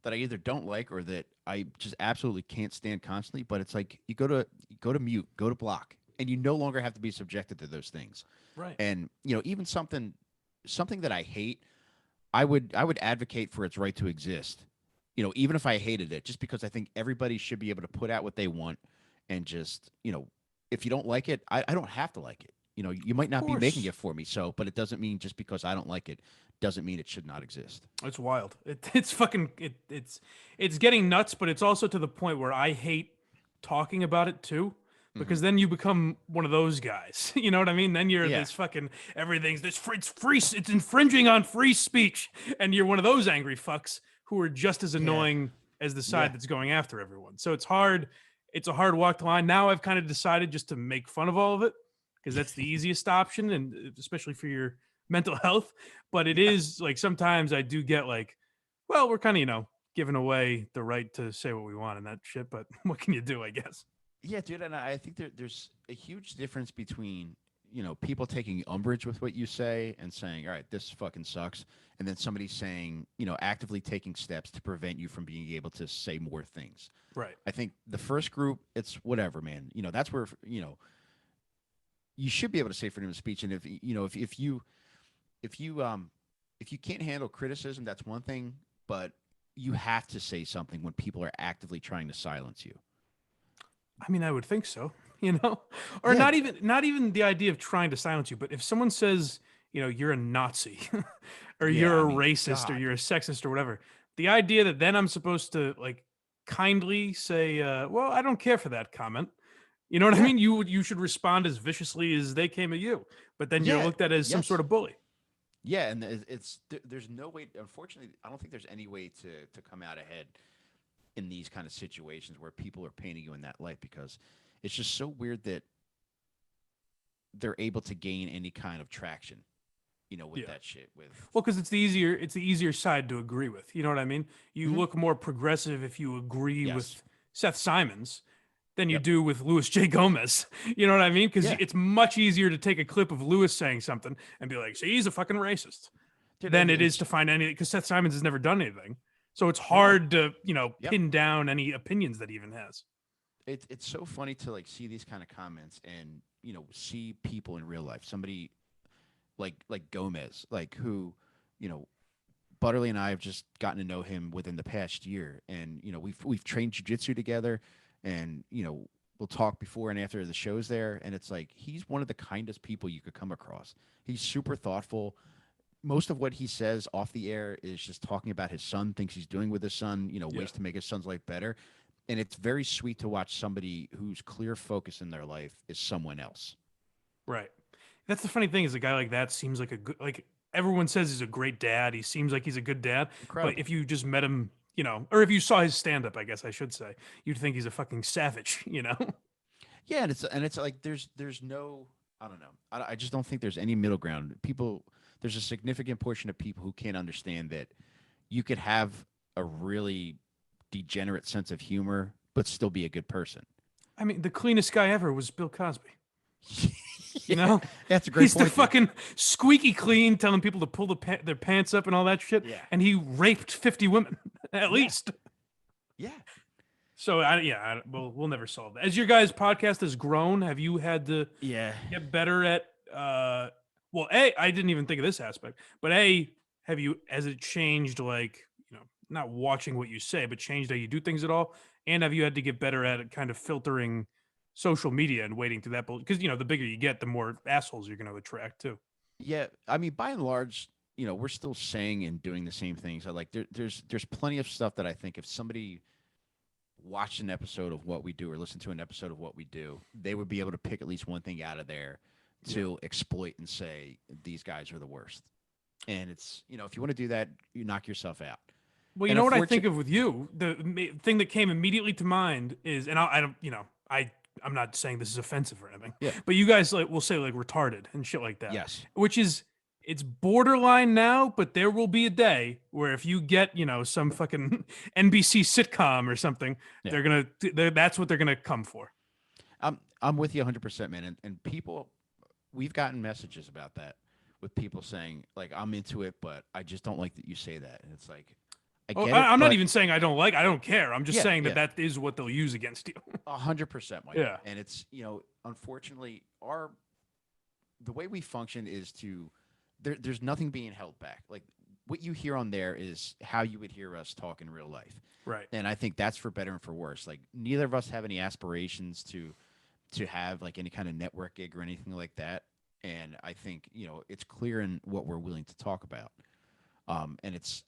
B: that I either don't like or that I just absolutely can't stand constantly. But it's like you go to mute, go to block, and you no longer have to be subjected to those things.
A: Right.
B: And even something that I hate, I would advocate for its right to exist. Even if I hated it, just because I think everybody should be able to put out what they want, and just if you don't like it, I don't have to like it. You might
A: Of
B: not be making
A: course.
B: it for me, so but it doesn't mean just because I don't like it doesn't mean it should not exist.
A: It's wild. It's fucking it's getting nuts, but it's also to the point where I hate talking about it too,
B: Hmm.
A: because then you become one of those guys. You know what I mean? Then you're
B: Yeah,
A: this fucking everything's this free, it's free, it's infringing on free speech, and you're one of those angry fucks who are just as
B: yeah,
A: annoying as the
B: yeah,
A: side that's going after everyone. So it's hard. It's a hard walk to line. Now I've kind of decided just to make fun of all of it because that's the easiest option, and especially for your mental health. But it
B: yeah,
A: is like sometimes I do get like, well, we're kind of, giving away the right to say what we want and that shit. But what can you do, I guess?
B: yeah, dude. And I think there's a huge difference between people taking umbrage with what you say and saying, "All right, this fucking sucks," and then somebody saying, actively taking steps to prevent you from being able to say more things.
A: Right.
B: I think the first group, it's whatever, man. That's where you should be able to say freedom of speech. And if you if you can't handle criticism, that's one thing. But you have to say something when people are actively trying to silence you.
A: I mean, I would think so, you know, or
B: Yeah,
A: not even the idea of trying to silence you, but if someone says, you're a Nazi or
B: yeah.
A: you're
B: I
A: a
B: mean,
A: racist or
B: God.
A: you're a sexist or whatever, the idea that then I'm supposed to like kindly say, well, I don't care for that comment. You know what I
B: Yeah,
A: mean? You should respond as viciously as they came at you, but then you're
B: yeah,
A: looked at as some sort
B: yes,
A: of bully.
B: yeah. And there's no way. Unfortunately, I don't think there's any way to come out ahead in these kind of situations where people are painting you in that light because it's just so weird that they're able to gain any kind of traction, with
A: Yeah.
B: that shit. With
A: Well, because it's the easier side to agree with. You know what I mean? You
B: Mhm.
A: look more progressive if you agree
B: Yes,
A: with Seth Simons than you
B: yep,
A: do with Louis J. Gomez. You know what I mean? Because
B: yeah,
A: it's much easier to take a clip of Louis saying something and be like, "See, he's a fucking racist,"
B: dude.
A: than
B: And
A: it is
B: it's
A: to find anything because Seth Simons has never done anything. So it's
B: you're right.
A: hard to
B: Yep.
A: pin down any opinions that he even has.
B: It's so funny to like see these kind of comments and see people in real life. Somebody like Gomez, like who, you know, Butterly and I have just gotten to know him within the past year, and we've trained jujitsu together, and we'll talk before and after the shows there, and it's like he's one of the kindest people you could come across. He's super thoughtful. Most of what he says off the air is just talking about his son, things he's doing with his son,
A: Yeah.
B: ways to make his son's life better. And it's very sweet to watch somebody whose clear focus in their life is someone else.
A: Right. That's the funny thing is a guy like that seems like a good like everyone says he's a great dad. He seems like he's a good dad, but
B: Incredible.
A: if you just met him, or if you saw his stand up, I guess I should say, you'd think he's a fucking savage, you know?
B: Yeah, and it's like there's no, I don't know. I just don't think there's any middle ground. People, there's a significant portion of people who can't understand that you could have a really degenerate sense of humor but still be a good person.
A: I mean, the cleanest guy ever was Bill Cosby. You
B: Yeah,
A: know,
B: that's a great
A: he's the
B: point, dude.
A: fucking squeaky clean, telling people to pull their pants up and all that shit,
B: Yeah,
A: and he raped 50 women at
B: yeah,
A: least.
B: yeah.
A: So we'll never solve that. As your guys' podcast has grown, have you had to
B: Yeah.
A: get better at? Well, a I didn't even think of this aspect, but a have you has it changed like not watching what you say, but changed how you do things at all? And have you had to get better at kind of filtering social media and waiting through that? Because the bigger you get, the more assholes you're going to attract too.
B: Yeah, I mean, by and large, we're still saying and doing the same things. I like there's plenty of stuff that I think if somebody watched an episode of what we do or listened to an episode of what we do, they would be able to pick at least one thing out of there
A: Yeah.
B: to exploit and say these guys are the worst. And it's if you want to do that, you knock yourself out.
A: Well, you
B: And
A: know what I think
B: unfortunately,
A: of with you? The thing that came immediately to mind is, and I don't, I'm not saying this is offensive or anything,
B: yeah,
A: but you guys like will say like retarded and shit like that,
B: yes,
A: which is it's borderline now, but there will be a day where if you get some fucking NBC sitcom or something,
B: yeah.
A: that's what they're gonna come for.
B: I'm with you 100%, man. And people, we've gotten messages about that with people saying like I'm into it, but I just don't like that you say that. And it's like I
A: Oh,
B: get it,
A: I'm not
B: but
A: even saying I don't care. I'm just
B: yeah,
A: saying that
B: yeah,
A: that is what they'll use against you.
B: 100%, Mike.
A: Yeah.
B: And it's unfortunately our the way we function is to there's nothing being held back. Like what you hear on there is how you would hear us talk in real life.
A: Right.
B: And I think that's for better and for worse. Like neither of us have any aspirations to have like any kind of network gig or anything like that. And I think, it's clear in what we're willing to talk about. And it's,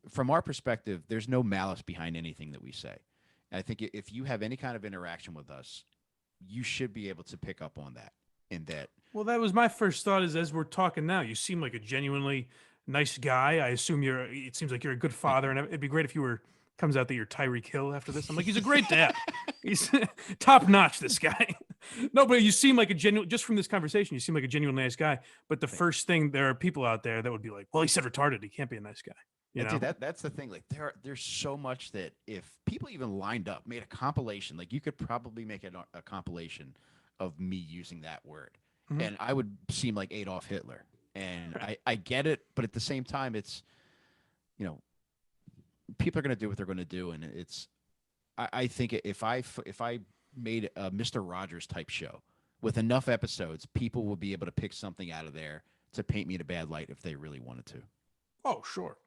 B: from our perspective, there's no malice behind anything that we say. And I think if you have any kind of interaction with us, you should be able to pick up on that. And that,
A: Well, that was my first thought. Is as we're talking now, you seem like a genuinely nice guy. I assume you're. It seems like you're a good
B: thank
A: father,
B: you.
A: and it'd be great if you were. Comes out that you're Tyreek Hill after this. I'm like, he's a great dad. He's top notch. This guy. No, but you seem like a genuine. Just from this conversation, you seem like a genuinely nice guy. But the
B: Thank you.
A: first thing, there are people out there that would be like, "Well, he said retarded. He can't be a nice guy." You
B: And
A: know?
B: dude, that's the thing. Like there's so much that if people even lined up, made a compilation, like you could probably make a compilation of me using that word,
A: Mhm.
B: and I would seem like Adolf Hitler. And
A: Right.
B: I get it, but at the same time, it's you know people are going to do what they're going to do, and I think if I made a Mister Rogers type show with enough episodes, people will be able to pick something out of there to paint me in a bad light if they really wanted to.
A: Oh, sure.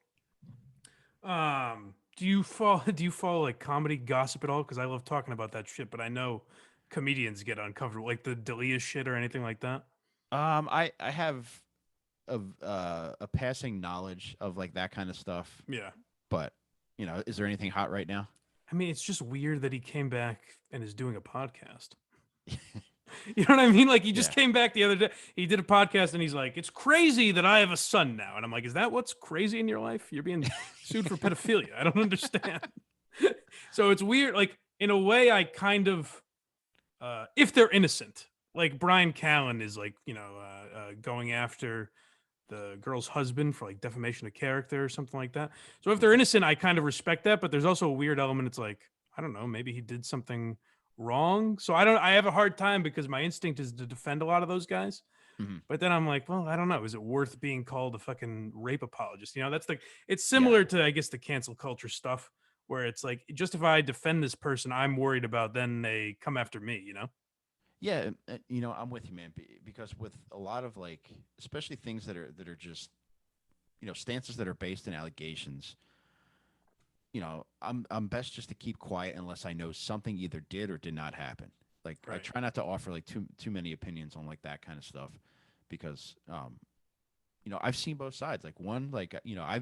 A: Do you follow do you follow like comedy gossip at all? Because I love talking about that shit, but I know comedians get uncomfortable, like the Dalia shit or anything like that.
B: I have a passing knowledge of like that kind of stuff,
A: Yeah.
B: but is there anything hot right now?
A: I mean, it's just weird that he came back and is doing a podcast. You know what I mean? Like he just
B: Yeah.
A: came back the other day. He did a podcast and he's like, "It's crazy that I have a son now." And I'm like, "Is that what's crazy in your life? You're being sued for pedophilia. I don't understand." So it's weird. Like in a way, I kind of, if they're innocent, like Brian Callen is like, going after the girl's husband for like defamation of character or something like that. So if they're
B: Okay.
A: innocent, I kind of respect that, but there's also a weird element. It's like, I don't know, maybe he did something wrong. So I have a hard time because my instinct is to defend a lot of those guys.
B: Hmm.
A: But then I'm like, well, I don't know. Is it worth being called a fucking rape apologist? It's
B: Yeah.
A: similar to, I guess, the cancel culture stuff where it's like, just if I defend this person, I'm worried about then they come after me, you know?
B: Yeah, I'm with you, man. Because with a lot of like, especially things that are just stances that are based in allegations. I'm best just to keep quiet unless I know something either did or did not happen. Like I
A: Right.
B: try not to offer like too many opinions on like that kind of stuff because I've seen both sides. Like one, like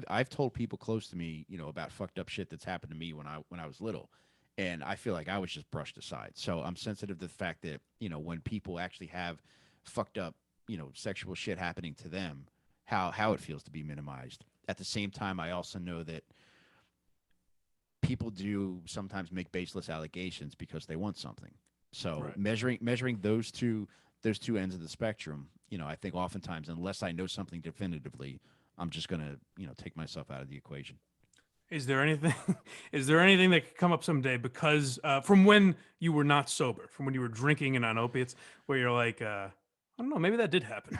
B: I've told people close to me, about fucked up shit that's happened to me when I was little, and I feel like I was just brushed aside. So I'm sensitive to the fact that when people actually have fucked up, sexual shit happening to them, how it feels to be minimized. At the same time, I also know that people do sometimes make baseless allegations because they want something. So
A: Right.
B: measuring those two ends of the spectrum, I think oftentimes unless I know something definitively, I'm just gonna take myself out of the equation.
A: Is there anything is there anything that could come up someday because from when you were not sober, from when you were drinking and on opiates, where you're like, I don't know, maybe that did happen.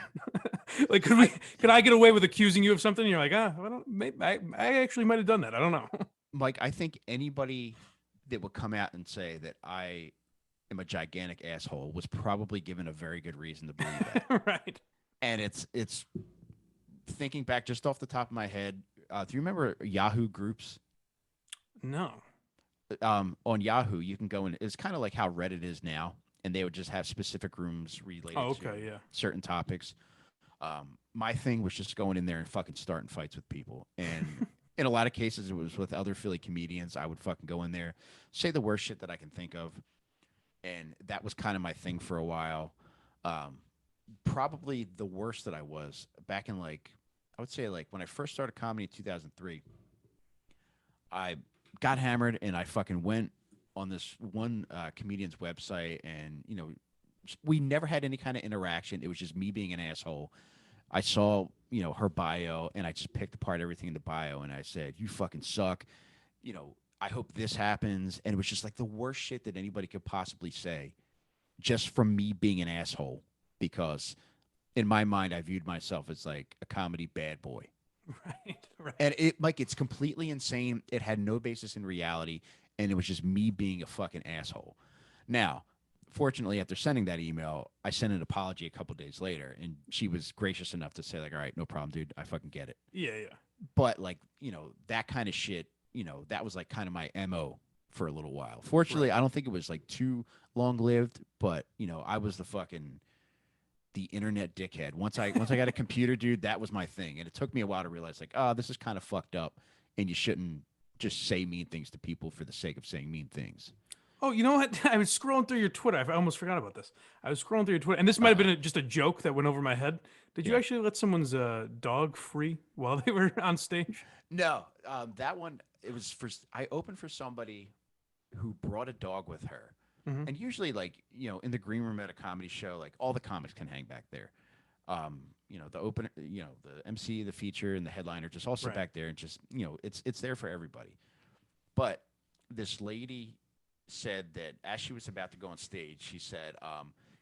A: Like,
B: I
A: could I get away with accusing you of something? And you're like, I don't, maybe I actually might have done that. I don't know.
B: Mike, I think anybody that would come out and say that I am a gigantic asshole was probably given a very good reason to believe that.
A: Right?
B: And it's thinking back just off the top of my head. Do you remember Yahoo groups?
A: No.
B: On Yahoo, you can go in. It's kind of like how Reddit is now, and they would just have specific rooms related
A: Oh,
B: to
A: okay, yeah.
B: certain topics. My thing was just going in there and fucking starting fights with people, and in a lot of cases, it was with other Philly comedians. I would fucking go in there, say the worst shit that I can think of, and that was kind of my thing for a while. Um, Probably the worst that I was back in like I would say like when I first started comedy in 2003. I got hammered and I fucking went on this one comedian's website, and we never had any kind of interaction. It was just me being an asshole. I saw her bio, and I just picked apart everything in the bio, and I said, "You fucking suck." I hope this happens, and it was just like the worst shit that anybody could possibly say, just from me being an asshole, because in my mind I viewed myself as like a comedy bad boy.
A: Right, right.
B: And it's completely insane. It had no basis in reality, and it was just me being a fucking asshole. Now, fortunately, after sending that email, I sent an apology a couple days later, and she was gracious enough to say like, "All right, no problem, dude. I fucking get it."
A: Yeah, yeah.
B: But like, that kind of shit, that was like kind of my MO for a little while. Fortunately,
A: Right.
B: I don't think it was like too long lived, but I was the internet dickhead. Once I got a computer, dude, that was my thing. And it took me a while to realize like, oh, this is kind of fucked up, and you shouldn't just say mean things to people for the sake of saying mean things.
A: Oh, you know what? I was scrolling through your Twitter. I almost forgot about this. I was scrolling through your Twitter, and this might have been just a joke that went over my head. Did you
B: Yeah.
A: actually let someone's dog free while they were on stage?
B: No, that one, it was for I opened for somebody who brought a dog with her.
A: Hmm.
B: And usually, like, in the green room at a comedy show, like all the comics can hang back there. The open, the MC, the feature, and the headliner just all sit
A: Right.
B: back there, and just, it's there for everybody. But this lady said that as she was about to go on stage, she said,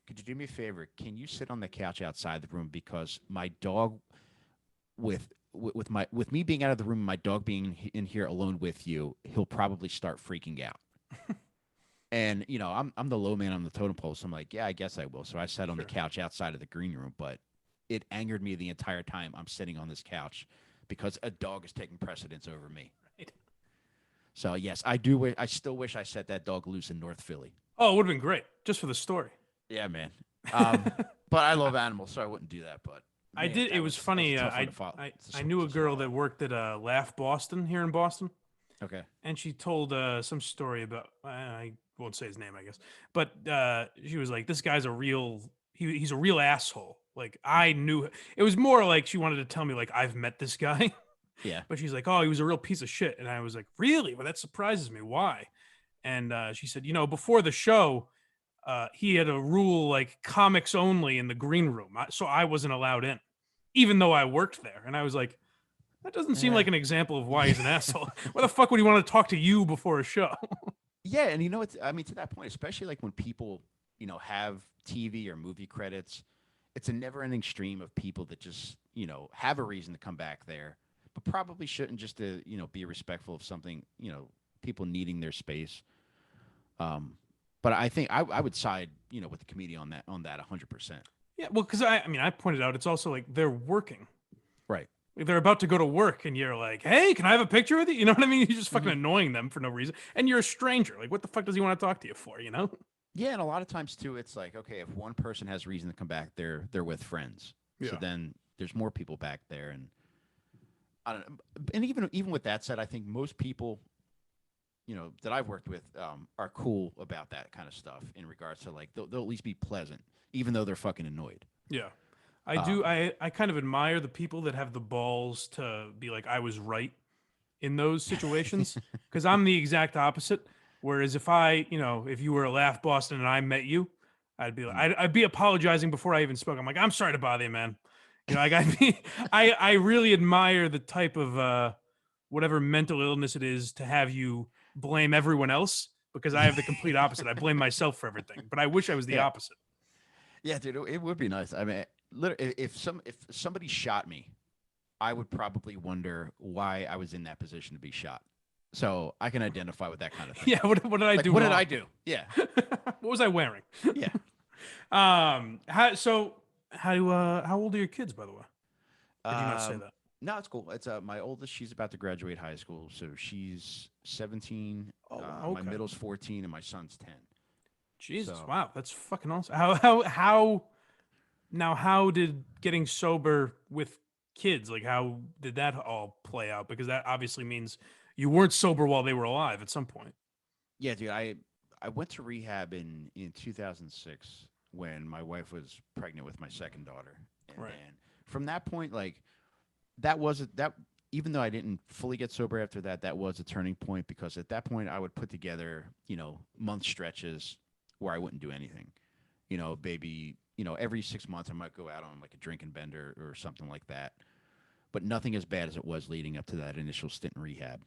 B: "Could you do me a favor? Can you sit on the couch outside the room, because my dog, with me being out of the room, and my dog being in here alone with you, he'll probably start freaking out." And I'm the low man on the totem pole, so I'm like, yeah, I guess I will. So I sat on the
A: Sure.
B: couch outside of the green room, but it angered me the entire time I'm sitting on this couch, because a dog is taking precedence over me.
A: Right.
B: So yes, I do. I still wish I set that dog loose in North Philly.
A: Oh, it would have been great just for the story.
B: Yeah, man. Um, but I love animals, so I wouldn't do that. But
A: I
B: man,
A: did. It was
B: that was a
A: funny.
B: tough one to follow.
A: I knew a
B: To
A: girl
B: swallow.
A: that worked at Laugh Boston here in Boston,
B: Okay.
A: and she told some story about. I won't say his name, I guess, but she was like, "This guy's a real. He's a real asshole." Like I knew it was more like she wanted to tell me like I've met this guy,
B: Yeah.
A: but she's like, "Oh, he was a real piece of shit," and I was like, "Really? Well, that surprises me. Why?" And she said, before the show, he had a rule like comics only in the green room, so I wasn't allowed in, even though I worked there. And I was like, that doesn't seem
B: Yeah.
A: like an example of why
B: Yeah.
A: he's an asshole. Why the fuck would he want to talk to you before a show?
B: Yeah, and it's, I mean, to that point, especially like when people, have TV or movie credits, it's a never-ending stream of people that just, have a reason to come back there, but probably shouldn't, just to, be respectful of something, people needing their space. Um, but I think I would side, with the comedian on that 100%.
A: Yeah, well, because I pointed out it's also like they're working.
B: Right.
A: Like, they're about to go to work, and you're like, "Hey, can I have a picture with you?" You know what I mean? You're just fucking
B: Hmm.
A: annoying them for no reason, and you're a stranger. Like, what the fuck does he want to talk to you for? You know?
B: Yeah, and a lot of times too, it's like, okay, if one person has reason to come back, they're with friends, so
A: Yeah.
B: then there's more people back there, and I don't know. And even with that said, I think most people, that I've worked with, are cool about that kind of stuff, in regards to like they'll at least be pleasant, even though they're fucking annoyed.
A: Yeah. I do.
B: Um,
A: I kind of admire the people that have the balls to be like, I was right in those situations, because I'm the exact opposite. Whereas if you were a Laugh Boston and I met you, I'd be like,
B: mhm.
A: I'd be apologizing before I even spoke. I'm like, I'm sorry to bother you, man. I'd be, I really admire the type of whatever mental illness it is to have you blame everyone else, because I have the complete opposite. I blame myself for everything, but I wish I was the
B: Yeah,
A: opposite.
B: yeah, dude, it would be nice. I mean, literally, if somebody shot me, I would probably wonder why I was in that position to be shot. So I can identify with that kind of thing.
A: Yeah, what did I
B: Like,
A: do
B: what did
A: wrong?
B: I do? Yeah,
A: What was I wearing?
B: yeah.
A: How old are your kids, by the way? Did you not say
B: Um,
A: that?
B: no, it's cool. It's my oldest. She's about to graduate high school, so she's 17.
A: Oh, wow,
B: My
A: okay.
B: middle's 14, and my son's 10.
A: Jesus,
B: So
A: wow, that's fucking awesome. How did getting sober with kids, like, how did that all play out? Because that obviously means you weren't sober while they were alive at some point.
B: yeah, dude, I went to rehab in 2006 when my wife was pregnant with my second daughter, and
A: Right.
B: then from that point, like, that wasn't that. even though I didn't fully get sober after that, that was a turning point because at that point I would put together, month stretches where I wouldn't do anything. Maybe, every 6 months I might go out on like a drinking bender or something like that, but nothing as bad as it was leading up to that initial stint in rehab.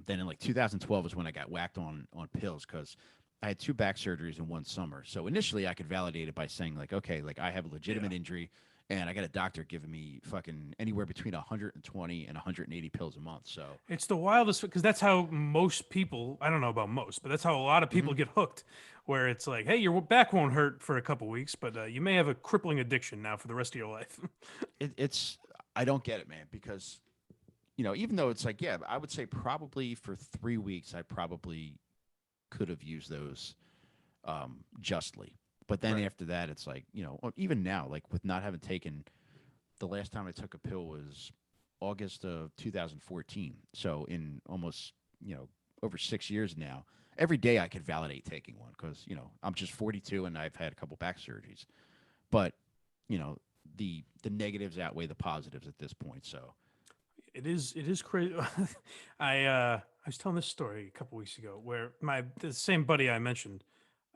B: Then in like 2012 is when I got whacked on pills because I had two back surgeries in one summer. So initially I could validate it by saying like, okay, like I have a legitimate
A: Yeah.
B: injury and I got a doctor giving me fucking anywhere between 120 and 180 pills a month. So
A: It's the wildest because that's how most people, I don't know about most, but that's how a lot of
B: mhm.
A: people get hooked, where it's like, hey, your back won't hurt for a couple weeks, but you may have a crippling addiction now for the rest of your life.
B: It's I don't get it, man, because even though it's like, yeah, I would say probably for 3 weeks I probably could have used those justly. But then
A: Right.
B: after that, it's like, even now, like with not having taken, the last time I took a pill was August of 2014. So in almost, over 6 years now, every day I could validate taking one because, I'm just 42 and I've had a couple back surgeries. But, you know, the negatives outweigh the positives at this point. So,
A: It is crazy. I was telling this story a couple weeks ago where the same buddy I mentioned,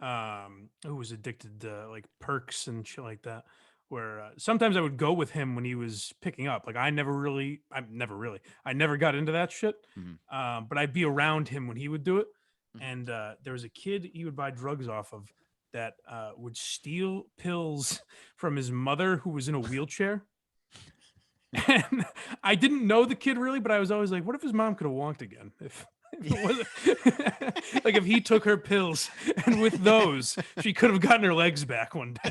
A: who was addicted to like perks and shit like that. Where sometimes I would go with him when he was picking up. Like I never got into that shit.
B: mhm,
A: But I'd be around him when he would do it.
B: mhm.
A: And there was a kid he would buy drugs off of that would steal pills from his mother who was in a wheelchair. And I didn't know the kid really, but I was always like, what if his mom could have walked again? If it wasn't like if he took her pills and with those she could have gotten her legs back one day.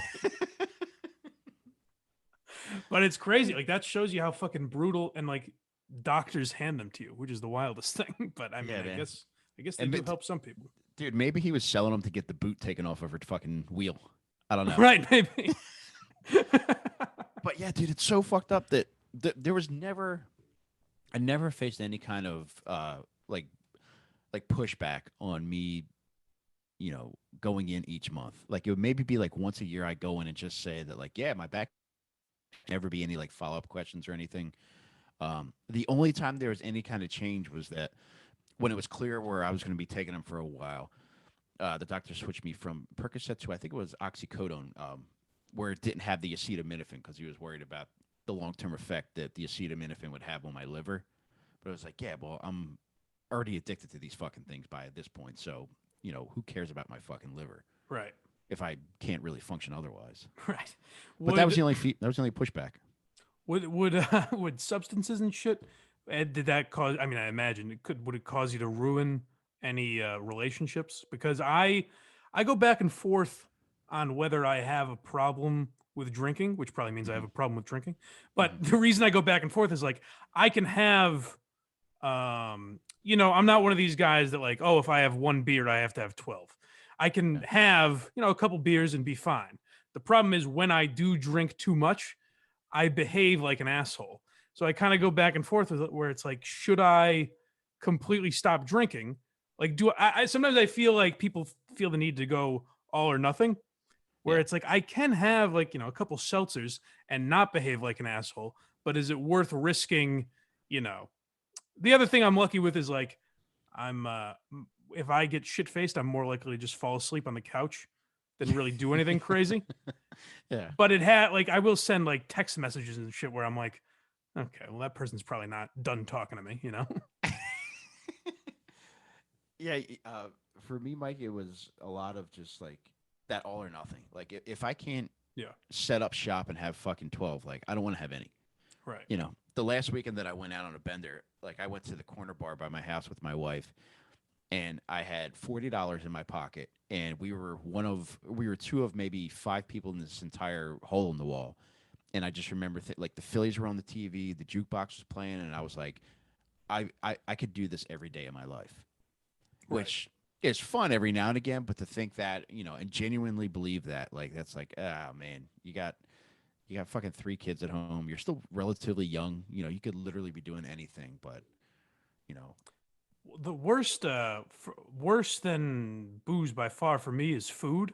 A: But it's crazy. Like that shows you how fucking brutal and like doctors hand them to you, which is the wildest thing. But I mean,
B: Yeah, man.
A: I guess they
B: And
A: do help some people.
B: dude, maybe he was selling them to get the boot taken off of her fucking wheel. I don't know.
A: Right, maybe.
B: But yeah, dude, it's so fucked up that there was never, I never faced any kind of like pushback on me, going in each month. Like it would maybe be like once a year I go in and just say that like, yeah, my back, never be any like follow up questions or anything. The only time there was any kind of change was that when it was clear where I was going to be taking them for a while, the doctor switched me from Percocet to I think it was oxycodone, where it didn't have the acetaminophen because he was worried about the long term effect that the acetaminophen would have on my liver. But I was like, yeah, well, I'm already addicted to these fucking things by at this point, so who cares about my fucking liver
A: Right.
B: if I can't really function otherwise?
A: Right.
B: But that was
A: Would
B: the only that was the only pushback.
A: would substances and shit did that cause I mean I imagine it could would it cause you to ruin any relationships because I go back and forth on whether I have a problem with drinking, which probably means I have
B: Hmm.
A: a problem with drinking, but
B: Hmm.
A: the reason I go back and forth is like I can have I'm not one of these guys that like, oh, if I have one beer I have to have 12. I can
B: Yeah.
A: have a couple beers and be fine. The problem is when I do drink too much I behave like an asshole. So I kind of go back and forth with it where it's like, should I completely stop drinking? Like, sometimes I feel like people feel the need to go all or nothing, where
B: Yeah.
A: it's like, I can have like, a couple seltzers and not behave like an asshole, but is it worth risking, you know? The other thing I'm lucky with is like, if I get shit faced, I'm more likely to just fall asleep on the couch than really do anything crazy.
B: Yeah.
A: But it had like I will send like text messages and shit where I'm like, okay, well that person's probably not done talking to me.
B: Yeah. For me, Mike, it was a lot of just like that all or nothing. Like if I can't
A: Yeah.
B: set up shop and have fucking 12, like I don't want to have any.
A: Right.
B: The last weekend that I went out on a bender, like I went to the corner bar by my house with my wife, and I had $40 in my pocket, and we were two of maybe five people in this entire hole in the wall, and I just remember like the Phillies were on the TV, the jukebox was playing, and I was like, I could do this every day of my life,
A: Right.
B: which is fun every now and again, but to think that and genuinely believe that, like that's like, ah man, you got fucking three kids at home, you're still relatively young, you could literally be doing anything, but you know,
A: The worst, worse than booze by far for me is food,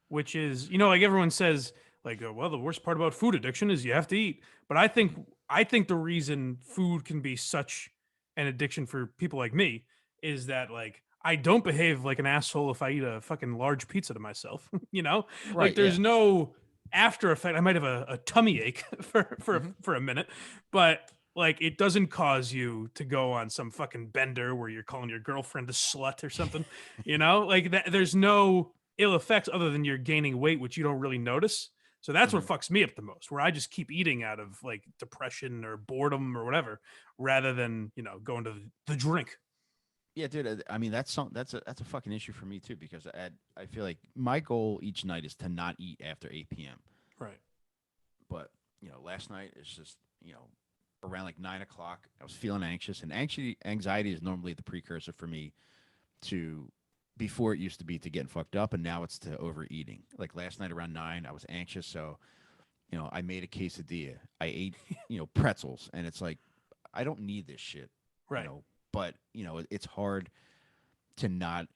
A: which is like everyone says, like, well, the worst part about food addiction is you have to eat. But I think
B: mhm,
A: I think the reason food can be such an addiction for people like me is that like I don't behave like an asshole if I eat a fucking large pizza to myself. You know, like
B: Right.
A: there's
B: Yeah.
A: no after effect. I might have a tummy ache
B: Hmm.
A: for a minute, but like it doesn't cause you to go on some fucking bender where you're calling your girlfriend a slut or something. You know, like that. There's no ill effects other than you're gaining weight, which you don't really notice. So that's what
B: Hmm.
A: fucks me up the most, where I just keep eating out of like depression or boredom or whatever, rather than going to the drink.
B: Yeah, dude. I mean, that's a fucking issue for me too because I feel like my goal each night is to not eat after 8 p.m.
A: Right.
B: But last night is just around like 9 o'clock. I was feeling anxious, and anxiety is normally the precursor for me to before it used to be to getting fucked up, and now it's to overeating. Like last night around 9, I was anxious, so I made a quesadilla. I ate pretzels, and it's like I don't need this shit, you
A: Right.
B: know. But it's hard to not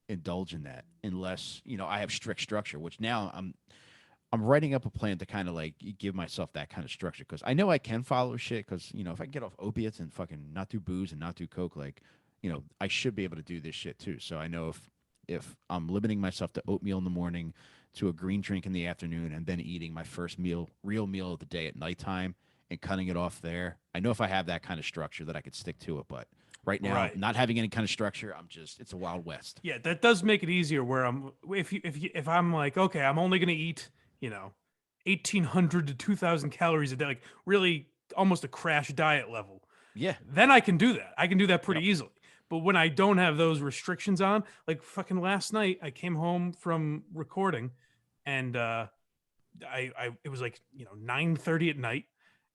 B: indulge in that unless I have strict structure, which now I'm writing up a plan to kind of like give myself that kind of structure because I know I can follow shit because if I can get off opiates and fucking not do booze and not do coke, like I should be able to do this shit too. So I know if I'm limiting myself to oatmeal in the morning, to a green drink in the afternoon, and then eating my first real meal of the day at nighttime and cutting it off there, I know if I have that kind of structure that I could stick to it. But right now,
A: Right.
B: not having any kind of structure, it's a wild west.
A: Yeah, that does make it easier. Where if I'm like, okay, I'm only gonna eat 1,800 to 2,000 calories a day, like really almost a crash diet level.
B: Yeah.
A: Then I can do that. I can do that pretty
B: Yep.
A: easily. But when I don't have those restrictions on, like fucking last night, I came home from recording, and I it was like 9:30 at night,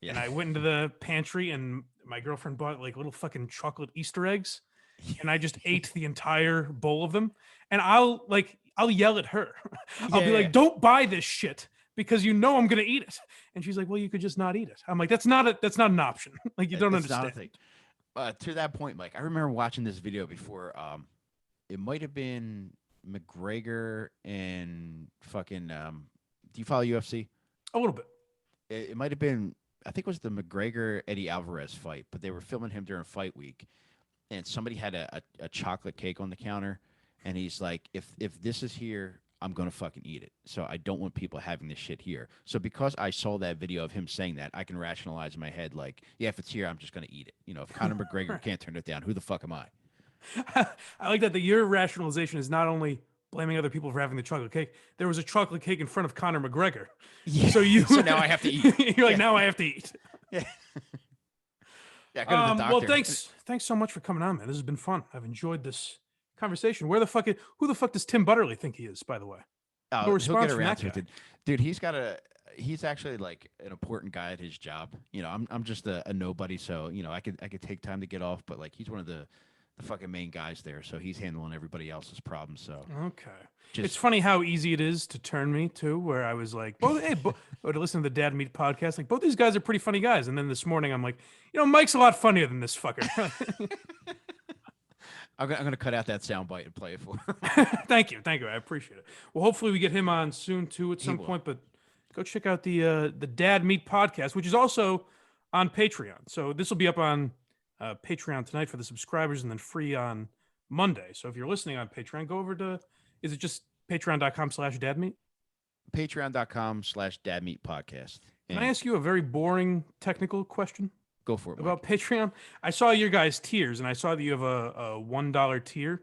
B: Yeah.
A: and I went into the pantry, and my girlfriend bought like little fucking chocolate Easter eggs, and I just ate the entire bowl of them. And I'll yell at her. I'll be
B: Yeah.
A: like, "Don't buy this shit because you know I'm gonna eat it." And she's like, "Well, you could just not eat it." I'm like, "That's not an option. Like you don't
B: It's not a
A: understand."
B: thing. To that point, Mike, I remember watching this video before. It might have been McGregor and fucking. Do you follow UFC?
A: A little bit.
B: It might have been. I think it was the McGregor Eddie Alvarez fight, but they were filming him during fight week, and somebody had a chocolate cake on the counter, and he's like, if this is here, I'm gonna fucking eat it. So I don't want people having this shit here. So because I saw that video of him saying that, I can rationalize in my head like, yeah, if it's here, I'm just gonna eat it. If Conor McGregor can't turn it down, who the fuck am I?
A: I like that your rationalization is not only blaming other people for having the chocolate cake. There was a chocolate cake in front of Conor McGregor,
B: Yeah.
A: so you
B: So now I have to eat.
A: you're like,
B: Yeah.
A: now I have to eat.
B: Yeah. Yeah. Go to the
A: Well,
B: doctor.
A: thanks so much for coming on, man. This has been fun. I've enjoyed this conversation. Who the fuck does Tim Butterly think he is, by the way? No
B: He'll get
A: response from
B: around
A: that
B: to it,
A: guy.
B: dude. He's actually like an important guy at his job. I'm just a nobody, so I could take time to get off, but like he's one of the fucking main guys there, so he's handling everybody else's problems. So
A: Okay. It's
B: just
A: funny how easy it is to turn me to where I was like, or to listen to the Dad Meat podcast. Like, both these guys are pretty funny guys. And then this morning, I'm like, Mike's a lot funnier than this fucker.
B: I'm gonna cut out that sound bite and play it for him.
A: Thank you. Thank you. I appreciate it. Well, hopefully we get him on soon too at
B: He
A: some
B: will.
A: point, but go check out the Dad Meat podcast, which is also on Patreon. So this will be up on Patreon tonight for the subscribers and then free on Monday. So if you're listening on Patreon, go over to, is it just patreon.com/dadmeat?
B: Patreon.com/dadmeatpodcast.
A: Can I
B: And
A: ask you a very boring technical question
B: go for it,
A: about
B: Mike.
A: Patreon? I saw your guys' tiers, and I saw that you have a $1 tier,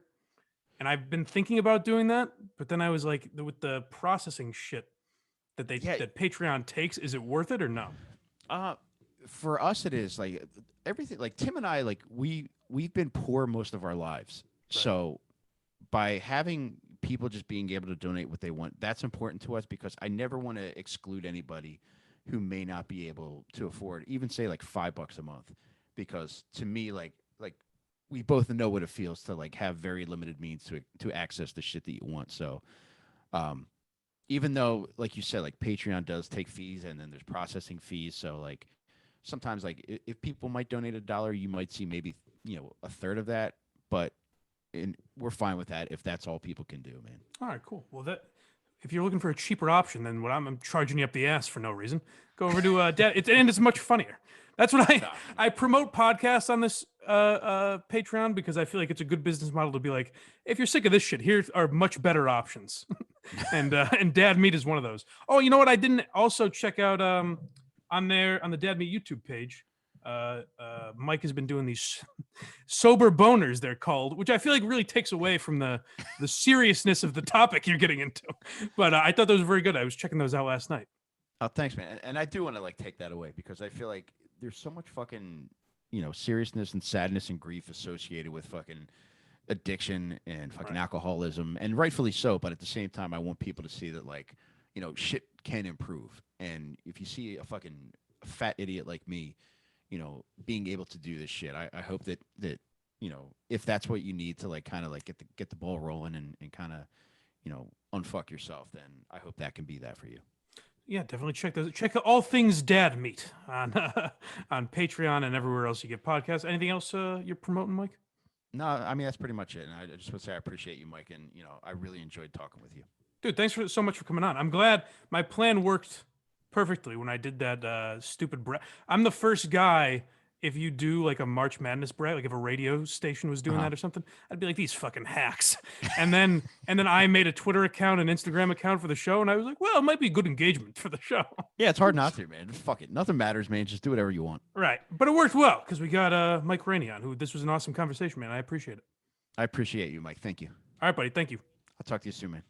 A: and I've been thinking about doing that, but then I was like, with the processing shit
B: Yeah.
A: that Patreon takes, is it worth it or no?
B: Uh, for us, it is like everything. Like Tim and I, like we've been poor most of our lives.
A: Right.
B: So by having people just being able to donate what they want, that's important to us because I never want to exclude anybody who may not be able to afford even say like $5 a month, because to me, like we both know what it feels to like have very limited means to access the shit that you want. So um even though like you said, like Patreon does take fees and then there's processing fees, so like sometimes like if people might donate $1, you might see maybe a third of that, but we're fine with that if that's all people can do, man.
A: All right, cool. Well, that if you're looking for a cheaper option than what I'm charging you up the ass for no reason, go over to and it's much funnier That's what
B: Nah,
A: I promote podcasts on this Patreon because I feel like it's a good business model to be like, if you're sick of this shit, here are much better options. And Dad Meat is one of those. Oh, you know what? I didn't also check out on the Dad Meat YouTube page. Mike has been doing these sober boners, they're called, which I feel like really takes away from the seriousness of the topic you're getting into. But I thought those were very good. I was checking those out last night.
B: Oh, thanks, man. And I do want to like take that away because I feel like there's so much fucking, seriousness and sadness and grief associated with fucking addiction and fucking
A: Right.
B: alcoholism, and rightfully so. But at the same time, I want people to see that like, shit can improve. And if you see a fucking fat idiot like me, being able to do this shit, I hope that if that's what you need to like kind of like get the ball rolling and kind of, unfuck yourself, then I hope that can be that for you.
A: Yeah, definitely check those. Check all things Dad Meat on on Patreon and everywhere else you get podcasts. Anything else you're promoting, Mike?
B: No, I mean that's pretty much it. And I just want to say I appreciate you, Mike, and I really enjoyed talking with you.
A: Dude, thanks so much for coming on. I'm glad my plan worked perfectly when I did that stupid I'm the first guy. If you do like a March Madness bracket, like if a radio station was doing
B: Uh-huh.
A: that or something, I'd be like these fucking hacks. And then I made a Twitter account, an Instagram account for the show, and I was like, well, it might be good engagement for the show.
B: Yeah, it's hard not to, man. Fuck it. Nothing matters, man. Just do whatever you want.
A: Right, but it worked well because we got Mike Rainey on. Who this was an awesome conversation, man. I appreciate it.
B: I appreciate you, Mike. Thank you.
A: All right, buddy. Thank you.
B: I'll talk to you soon, man.